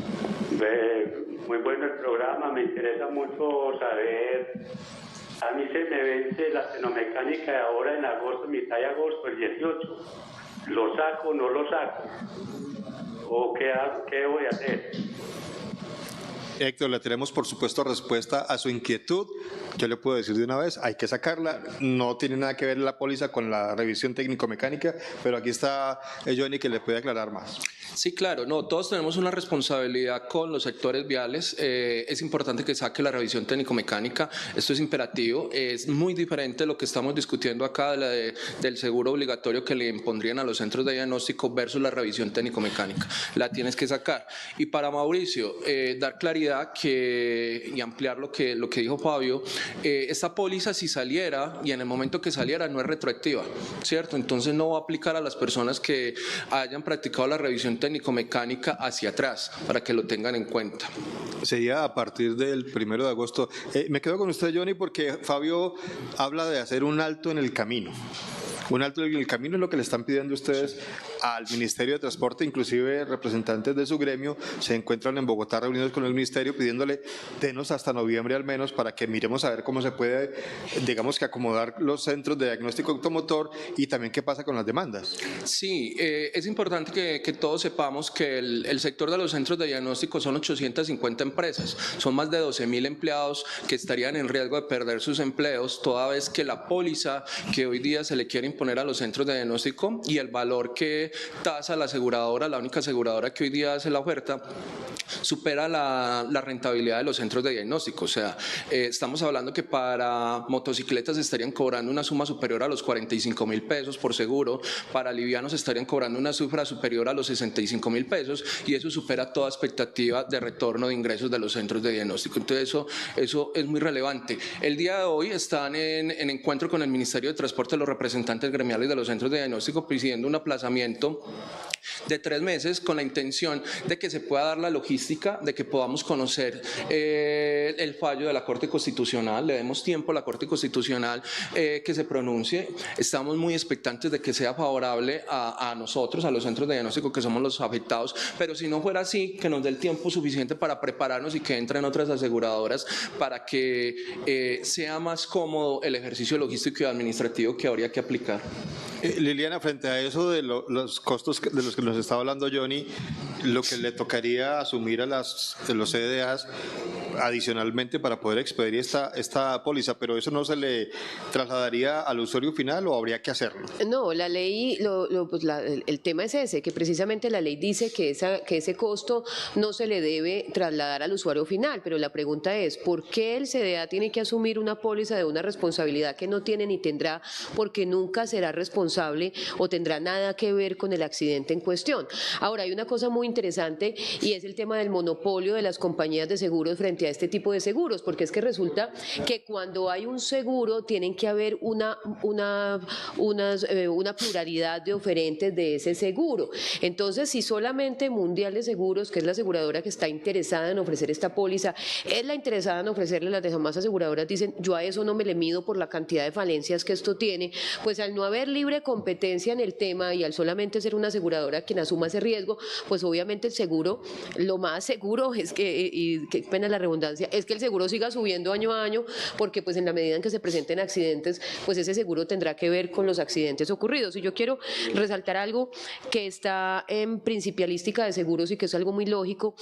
Muy bueno el programa, me interesa mucho saber. A mí se me vence la xenomecánica de ahora en agosto, mitad de agosto, el 18. ¿Lo saco o no lo saco? ¿O qué voy a hacer? Héctor, le tenemos por supuesto respuesta a su inquietud. Yo le puedo decir de una vez, hay que sacarla, no tiene nada que ver la póliza con la revisión técnico-mecánica, pero aquí está Johnny que le puede aclarar más. Sí, claro, no, todos tenemos una responsabilidad con los sectores viales, es importante que saque la revisión técnico-mecánica, esto es imperativo, es muy diferente lo que estamos discutiendo acá del seguro obligatorio que le impondrían a los centros de diagnóstico versus la revisión técnico-mecánica, la tienes que sacar. Y para Mauricio, dar claridad y ampliar lo que dijo Fabio, esta póliza si saliera y en el momento que saliera no es retroactiva, ¿cierto? Entonces no va a aplicar a las personas que hayan practicado la revisión técnico-mecánica hacia atrás, para que lo tengan en cuenta. Sería a partir del 1 de agosto. Me quedo con usted, Johnny, porque Fabio habla de hacer un alto en el camino. Un alto en el camino es lo que le están pidiendo ustedes al Ministerio de Transporte, inclusive representantes de su gremio se encuentran en Bogotá reunidos con el Ministerio pidiéndole denos hasta noviembre al menos para que miremos a ver cómo se puede, digamos que acomodar los centros de diagnóstico automotor y también qué pasa con las demandas. Sí, es importante que todos sepamos que el sector de los centros de diagnóstico son 850 empresas, son más de 12.000 empleados que estarían en riesgo de perder sus empleos toda vez que la póliza que hoy día se le quiere imponer a los centros de diagnóstico y el valor que tasa la aseguradora, la única aseguradora que hoy día hace la oferta, supera la rentabilidad de los centros de diagnóstico. O sea, estamos hablando que para motocicletas estarían cobrando una suma superior a los 45.000 pesos por seguro, para livianos estarían cobrando una cifra superior a los 65.000 pesos, y eso supera toda expectativa de retorno de ingresos de los centros de diagnóstico. Entonces eso es muy relevante. El día de hoy están en encuentro con el Ministerio de Transporte los representantes gremiales de los centros de diagnóstico pidiendo un aplazamiento de 3 meses con la intención de que se pueda dar la logística, de que podamos conocer el fallo de la Corte Constitucional, le demos tiempo a la Corte Constitucional que se pronuncie. Estamos muy expectantes de que sea favorable a nosotros, a los centros de diagnóstico que somos los afectados, pero si no fuera así, que nos dé el tiempo suficiente para prepararnos y que entren otras aseguradoras para que sea más cómodo el ejercicio logístico y administrativo que habría que aplicar. Liliana, frente a eso de los costos de los que nos está hablando Johnny, lo que le tocaría asumir a los CDAs adicionalmente para poder expedir esta póliza, pero eso no se le trasladaría al usuario final o habría que hacerlo. No, la ley, el tema es ese, que precisamente la ley dice que ese costo no se le debe trasladar al usuario final, pero la pregunta es, ¿por qué el CDA tiene que asumir una póliza de una responsabilidad que no tiene ni tendrá, porque nunca será responsable o tendrá nada que ver con el accidente en cuestión? Ahora, hay una cosa muy interesante y es el tema del monopolio de las compañías de seguros frente a este tipo de seguros, porque es que resulta que cuando hay un seguro tienen que haber una pluralidad de oferentes de ese seguro. Entonces, si solamente Mundial de Seguros, que es la aseguradora que está interesada en ofrecer esta póliza, es la interesada en ofrecerle, las demás aseguradoras dicen, yo a eso no me le mido por la cantidad de falencias que esto tiene, pues al no haber libre competencia en el tema y al solamente ser una aseguradora quien asuma ese riesgo, pues obviamente el seguro, lo más seguro es que, y qué pena la redundancia, es que el seguro siga subiendo año a año, porque pues en la medida en que se presenten accidentes, pues ese seguro tendrá que ver con los accidentes ocurridos. Y yo quiero resaltar algo que está en Principialística de Seguros y que es algo muy lógico,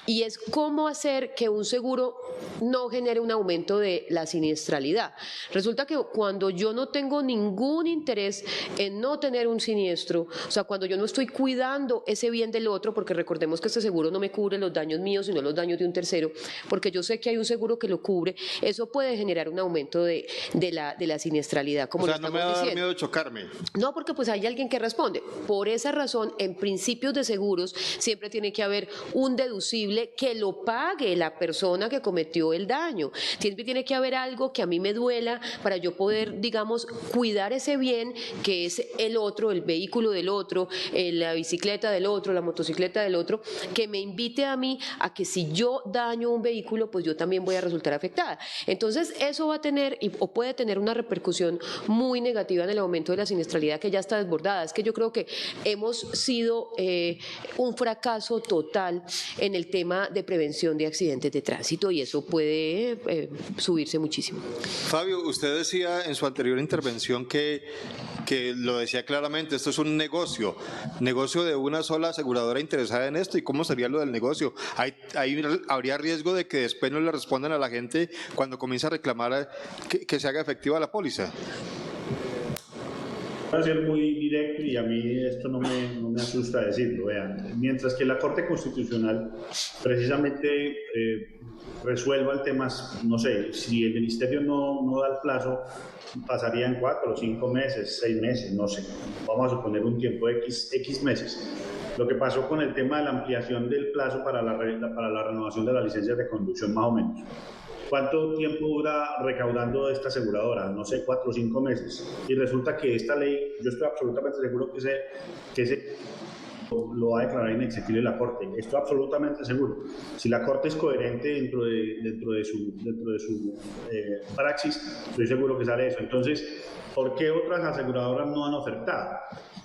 y es cómo hacer que un seguro no genere un aumento de la siniestralidad. Resulta que cuando yo no tengo ningún interés en no tener un siniestro, o sea, cuando yo no estoy cuidando ese bien del otro, porque recordemos que este seguro no me cubre los daños míos, sino los daños de un tercero, porque yo sé que hay un seguro que lo cubre, eso puede generar un aumento de la siniestralidad, como o sea, lo no estamos me va a dar diciendo. miedo de chocarme. No, porque pues hay alguien que responde. Por esa razón, en principios de seguros, siempre tiene que haber un deducible que lo pague la persona que cometió el daño. Siempre tiene que haber algo que a mí me duela para yo poder, digamos, cuidar ese bien que es el otro, el vehículo del otro, la bicicleta del otro, la motocicleta del otro, que me invite a mí a que si yo daño un vehículo, pues yo también voy a resultar afectada. Entonces, eso va a tener o puede tener una repercusión muy negativa en el aumento de la siniestralidad que ya está desbordada. Es que yo creo que hemos sido un fracaso total en el tema de prevención de accidentes de tránsito y eso puede subirse muchísimo. Fabio, usted decía en su anterior intervención que lo decía claramente, esto es un negocio de una sola aseguradora interesada en esto. ¿Y cómo sería lo del negocio? ¿Habría riesgo de que después no le respondan a la gente cuando comienza a reclamar que se haga efectiva la póliza? Voy a ser muy directo y a mí esto no me asusta decirlo. Vean, mientras que la Corte Constitucional precisamente resuelva el tema, no sé, si el Ministerio no da el plazo, pasarían 4 o 5 meses, 6 meses, no sé, vamos a suponer un tiempo X meses. Lo que pasó con el tema de la ampliación del plazo para la renovación de las licencias de conducción, más o menos. ¿Cuánto tiempo dura recaudando esta aseguradora? No sé, 4 o 5 meses. Y resulta que esta ley, yo estoy absolutamente seguro que ese lo va a declarar inexequible la Corte. Estoy absolutamente seguro. Si la Corte es coherente dentro de su praxis, estoy seguro que sale eso. Entonces, ¿por qué otras aseguradoras no han ofertado?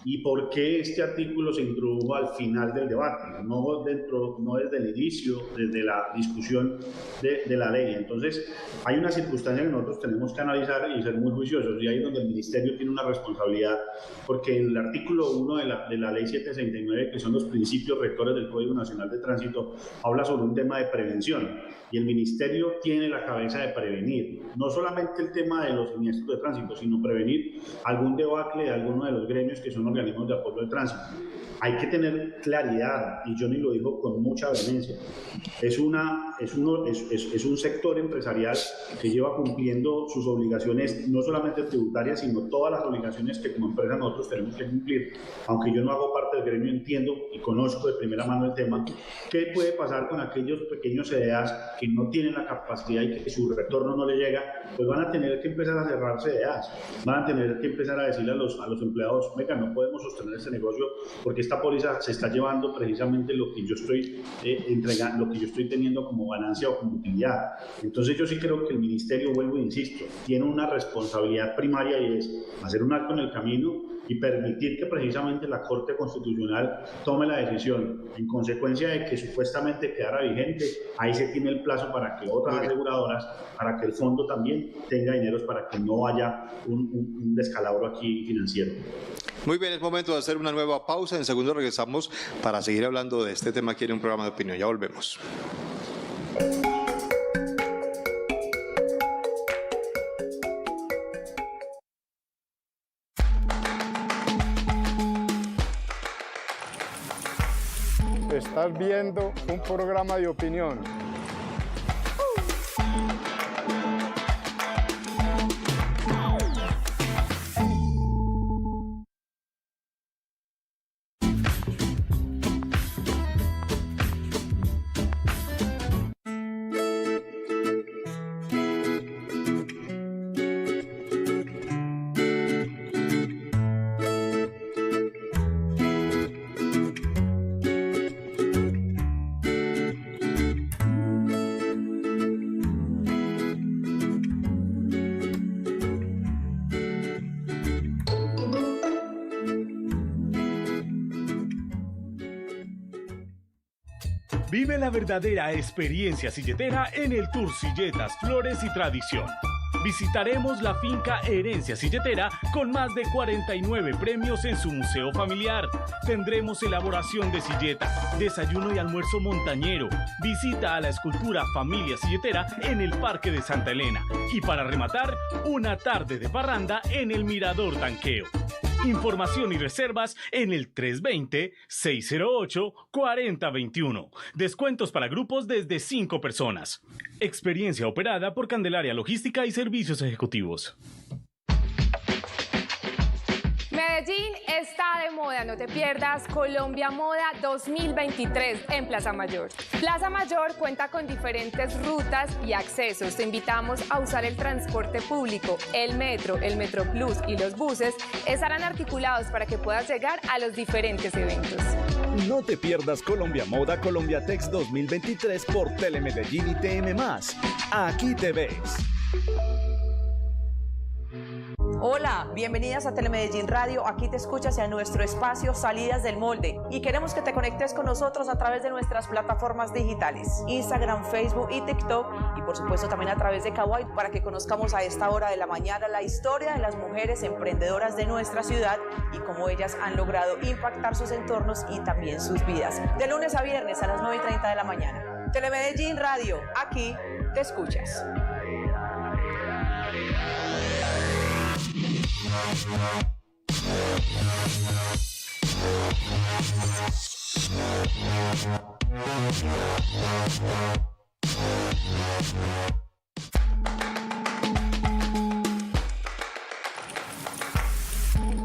y por qué este artículo se introdujo al final del debate, no desde el inicio, desde la discusión de la ley. Entonces, hay una circunstancia que nosotros tenemos que analizar y ser muy juiciosos, y ahí es donde el Ministerio tiene una responsabilidad, porque en el artículo 1 de la Ley 769, que son los principios rectores del Código Nacional de Tránsito, habla sobre un tema de prevención, y el Ministerio tiene la cabeza de prevenir, no solamente el tema de los siniestros de tránsito, sino prevenir algún debacle de alguno de los gremios que son organismos de apoyo al tránsito. Hay que tener claridad, y Johnny lo dijo con mucha vehemencia, es un sector empresarial que lleva cumpliendo sus obligaciones, no solamente tributarias, sino todas las obligaciones que como empresa nosotros tenemos que cumplir. Aunque yo no hago parte del gremio, entiendo y conozco de primera mano el tema. ¿Qué puede pasar con aquellos pequeños CDAs que no tienen la capacidad y que su retorno no le llega? Pues van a tener que empezar a cerrar CDAs, van a tener que empezar a decirle a los empleados, venga, no podemos sostener este negocio porque esta póliza se está llevando precisamente lo que yo estoy entregando, lo que yo estoy teniendo como ganancia o como utilidad. Entonces yo sí creo que el Ministerio, vuelvo e insisto, tiene una responsabilidad primaria, y es hacer un alto en el camino y permitir que precisamente la Corte Constitucional tome la decisión. En consecuencia de que supuestamente quedara vigente, ahí se tiene el plazo para que otras aseguradoras, para que el fondo también tenga dineros, para que no haya un descalabro aquí financiero. Muy bien, es momento de hacer una nueva pausa. En segundo regresamos para seguir hablando de este tema aquí en un programa de opinión. Ya volvemos. Estás viendo un programa de opinión. Vive la verdadera experiencia silletera en el Tour Silletas, Flores y Tradición. Visitaremos la finca Herencia Silletera con más de 49 premios en su museo familiar. Tendremos elaboración de silleta, desayuno y almuerzo montañero, visita a la escultura Familia Silletera en el Parque de Santa Elena y para rematar, una tarde de parranda en el Mirador Tanqueo. Información y reservas en el 320-608-4021. Descuentos para grupos desde 5 personas. Experiencia operada por Candelaria Logística y Servicios Ejecutivos. Medellín está de moda, no te pierdas Colombia Moda 2023 en Plaza Mayor. Plaza Mayor cuenta con diferentes rutas y accesos. Te invitamos a usar el transporte público, el Metro Plus y los buses estarán articulados para que puedas llegar a los diferentes eventos. No te pierdas Colombia Moda Colombiatex 2023 por Telemedellín y TM+. Aquí te ves. Hola, bienvenidas a Telemedellín Radio. Aquí te escuchas en nuestro espacio Salidas del Molde y queremos que te conectes con nosotros a través de nuestras plataformas digitales, Instagram, Facebook y TikTok, y por supuesto también a través de Kawaii, para que conozcamos a esta hora de la mañana la historia de las mujeres emprendedoras de nuestra ciudad y cómo ellas han logrado impactar sus entornos y también sus vidas. De lunes a viernes a las 9:30 de la mañana. Telemedellín Radio, aquí te escuchas.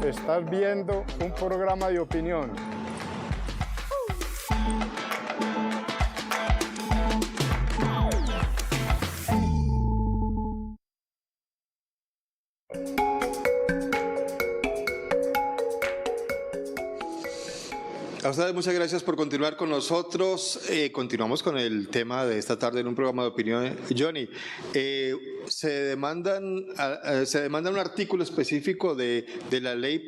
Estás viendo un programa de opinión. A ustedes muchas gracias por continuar con nosotros. Continuamos con el tema de esta tarde en un programa de opinión. Johnny, se demanda un artículo específico de la ley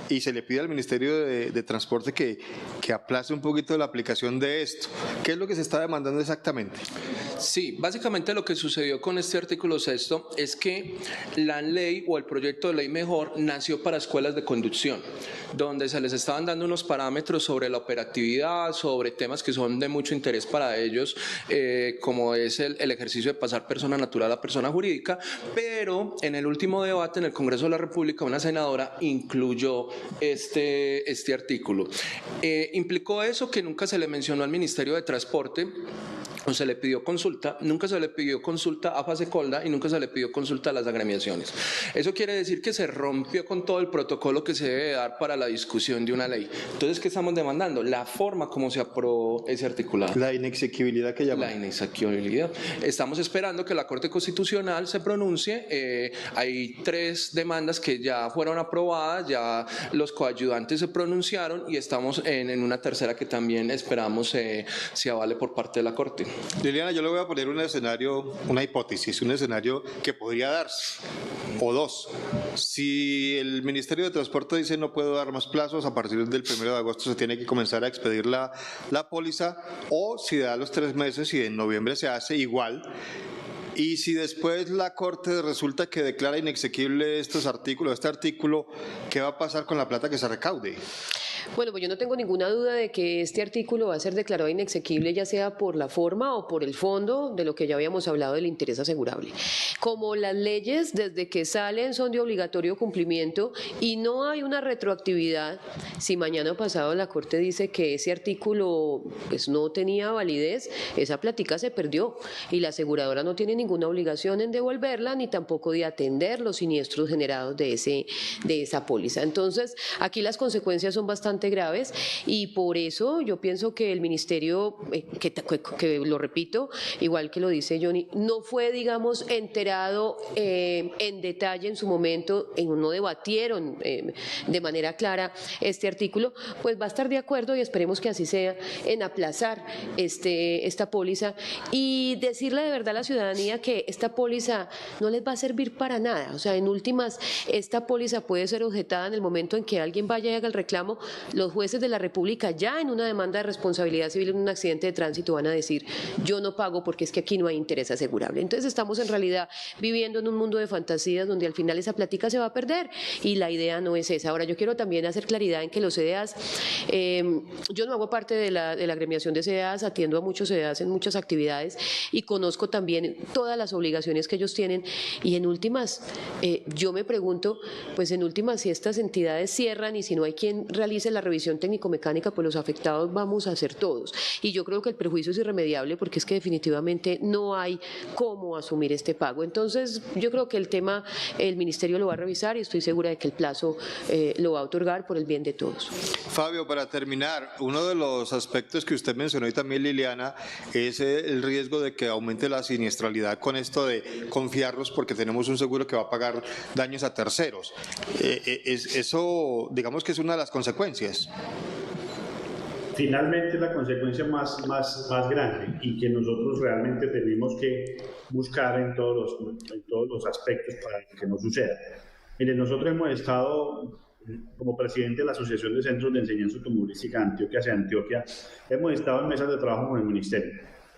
y se le pide al Ministerio de Transporte que aplace un poquito la aplicación de esto. ¿Qué es lo que se está demandando exactamente? Sí, básicamente lo que sucedió con este artículo 6 es que la ley o el proyecto de ley mejor nació para escuelas de conducción, donde se les estaban dando unos parámetros sobre la operatividad, sobre temas que son de mucho interés para ellos, como es el ejercicio de pasar persona natural a persona jurídica, pero en el último debate en el Congreso de la República una senadora incluyó este artículo. Implicó eso que nunca se le mencionó al Ministerio de Transporte, o se le pidió consulta, nunca se le pidió consulta a Fasecolda y nunca se le pidió consulta a las agremiaciones. Eso quiere decir que se rompió con todo el protocolo que se debe dar para la discusión de una ley. Entonces, ¿qué estamos demandando? La forma como se aprobó ese articulado. La inexequibilidad que llaman. La inexequibilidad. Estamos esperando que la Corte Constitucional se pronuncie. Hay 3 demandas que ya fueron aprobadas, ya los coayudantes se pronunciaron y estamos en una tercera que también esperamos se avale por parte de la Corte. Liliana, yo le voy a poner un escenario, una hipótesis, un escenario que podría darse, o dos. Si el Ministerio de Transporte dice no puedo dar más plazos, a partir del 1 de agosto se tiene que comenzar a expedir la póliza, o si da los 3 meses y en noviembre se hace igual. Y si después la Corte resulta que declara inexequible este artículo, ¿qué va a pasar con la plata que se recaude? Bueno, pues yo no tengo ninguna duda de que este artículo va a ser declarado inexequible, ya sea por la forma o por el fondo de lo que ya habíamos hablado del interés asegurable. Como las leyes desde que salen son de obligatorio cumplimiento y no hay una retroactividad, si mañana o pasado la Corte dice que ese artículo pues no tenía validez, esa plática se perdió y la aseguradora no tiene ninguna obligación en devolverla ni tampoco de atender los siniestros generados de esa póliza. Entonces, aquí las consecuencias son bastante graves y por eso yo pienso que el Ministerio, que lo repito, igual que lo dice Johnny, no fue, digamos, enterado en detalle en su momento, no debatieron de manera clara este artículo, pues va a estar de acuerdo y esperemos que así sea en aplazar esta póliza y decirle de verdad a la ciudadanía que esta póliza no les va a servir para nada. O sea, en últimas, esta póliza puede ser objetada en el momento en que alguien vaya y haga el reclamo. Los jueces de la República ya en una demanda de responsabilidad civil en un accidente de tránsito van a decir yo no pago porque es que aquí no hay interés asegurable. Entonces estamos en realidad viviendo en un mundo de fantasías donde al final esa plática se va a perder y la idea no es esa. Ahora yo quiero también hacer claridad en que los CDAs, yo no hago parte de la agremiación de CDAs, atiendo a muchos CDAs en muchas actividades y conozco también todas las obligaciones que ellos tienen y en últimas yo me pregunto, pues en últimas si estas entidades cierran y si no hay quien realice la revisión técnico-mecánica, pues los afectados vamos a ser todos. Y yo creo que el perjuicio es irremediable porque es que definitivamente no hay cómo asumir este pago. Entonces, yo creo que el tema el Ministerio lo va a revisar y estoy segura de que el plazo lo va a otorgar por el bien de todos. Fabio, para terminar, uno de los aspectos que usted mencionó y también Liliana es el riesgo de que aumente la siniestralidad con esto de confiarnos porque tenemos un seguro que va a pagar daños a terceros. Eso, digamos que es una de las consecuencias. Finalmente la consecuencia más grande y que nosotros realmente tenemos que buscar en todos los aspectos para que no suceda. Miren, nosotros hemos estado, como presidente de la Asociación de Centros de Enseñanza Automovilística de Antioquia, hemos estado en mesas de trabajo con el Ministerio.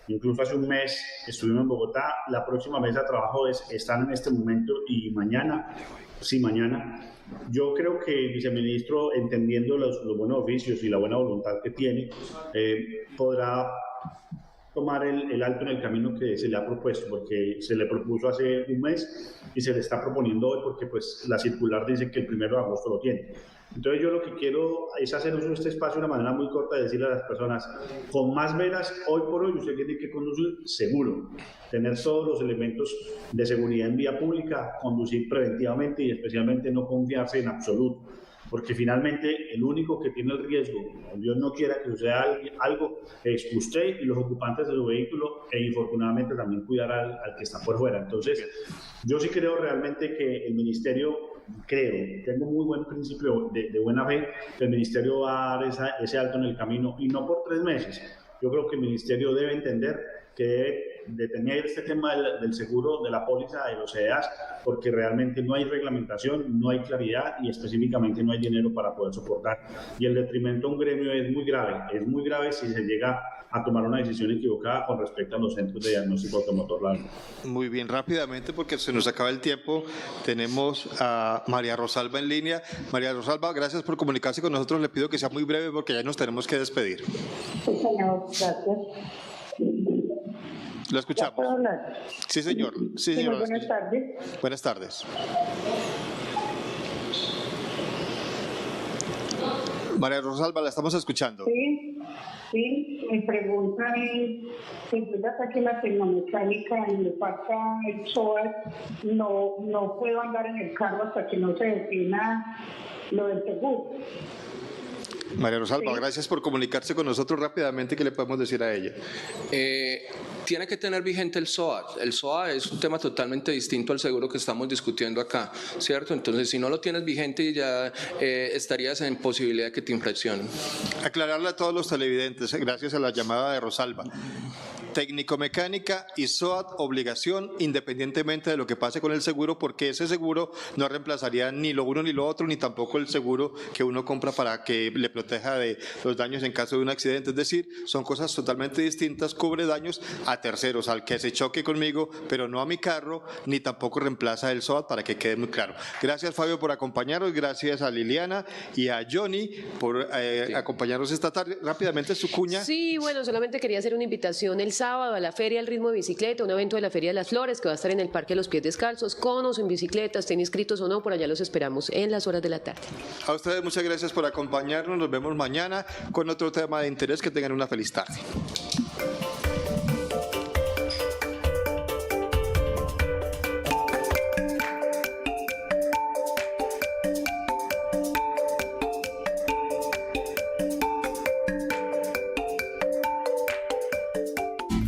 Incluso hace un mes estuvimos en Bogotá, la próxima mesa de trabajo están en este momento y mañana. Yo creo que el viceministro, entendiendo los buenos oficios y la buena voluntad que tiene, podrá tomar el alto en el camino que se le ha propuesto, porque se le propuso hace un mes y se le está proponiendo hoy porque pues, la circular dice que el 1 de agosto lo tiene. Entonces yo lo que quiero es hacer uso de este espacio de una manera muy corta de decirle a las personas, con más veras, hoy por hoy usted tiene que conducir seguro, tener todos los elementos de seguridad en vía pública, conducir preventivamente y especialmente no confiarse en absoluto. porque finalmente el único que tiene el riesgo, Dios no quiera que suceda algo, es usted y los ocupantes de su vehículo, e infortunadamente también cuidar al que está por fuera. Entonces, yo sí creo realmente que el Ministerio, tengo muy buen principio de buena fe, que el Ministerio va a dar ese alto en el camino, y no por 3 meses. Yo creo que el Ministerio debe entender que debe detener este tema del seguro, de la póliza de los CEDAS, porque realmente no hay reglamentación, no hay claridad y específicamente no hay dinero para poder soportar. Y el detrimento a un gremio es muy grave si se llega a tomar una decisión equivocada con respecto a los centros de diagnóstico automotor. Muy bien, rápidamente, porque se nos acaba el tiempo, tenemos a María Rosalba en línea. María Rosalba, gracias por comunicarse con nosotros. Le pido que sea muy breve porque ya nos tenemos que despedir. Sí, señor, gracias. Lo escuchamos. ¿Puedo hablar? Sí, señor. Sí, señor. Muy buenas tardes. Buenas tardes. María Rosalba, la estamos escuchando. Sí, mi pregunta es, si yo ya saqué la tecnomecánica y me falta el SOAT, no puedo andar en el carro hasta que no se defina lo del seguro. María Rosalba, gracias por comunicarse con nosotros rápidamente. ¿Qué le podemos decir a ella? Tiene que tener vigente el SOAT. El SOAT es un tema totalmente distinto al seguro que estamos discutiendo acá, ¿cierto? Entonces, si no lo tienes vigente, ya estarías en posibilidad de que te infraccionen. Aclararle a todos los televidentes, gracias a la llamada de Rosalba. Técnico-mecánica y SOAT, obligación, independientemente de lo que pase con el seguro, porque ese seguro no reemplazaría ni lo uno ni lo otro, ni tampoco el seguro que uno compra para que le proteja de los daños en caso de un accidente. Es decir, son cosas totalmente distintas. Cubre daños a terceros, al que se choque conmigo, pero no a mi carro, ni tampoco reemplaza el SOAT, para que quede muy claro. Gracias, Fabio, por acompañarnos. Gracias a Liliana y a Johnny por acompañarnos esta tarde. Rápidamente, su cuña. Sí, bueno, solamente quería hacer una invitación el sábado a la Feria del Ritmo de Bicicleta, un evento de la Feria de las Flores que va a estar en el Parque de los Pies Descalzos, con o sin bicicletas, estén inscritos o no, por allá los esperamos en las horas de la tarde. A ustedes muchas gracias por acompañarnos, nos vemos mañana con otro tema de interés, que tengan una feliz tarde.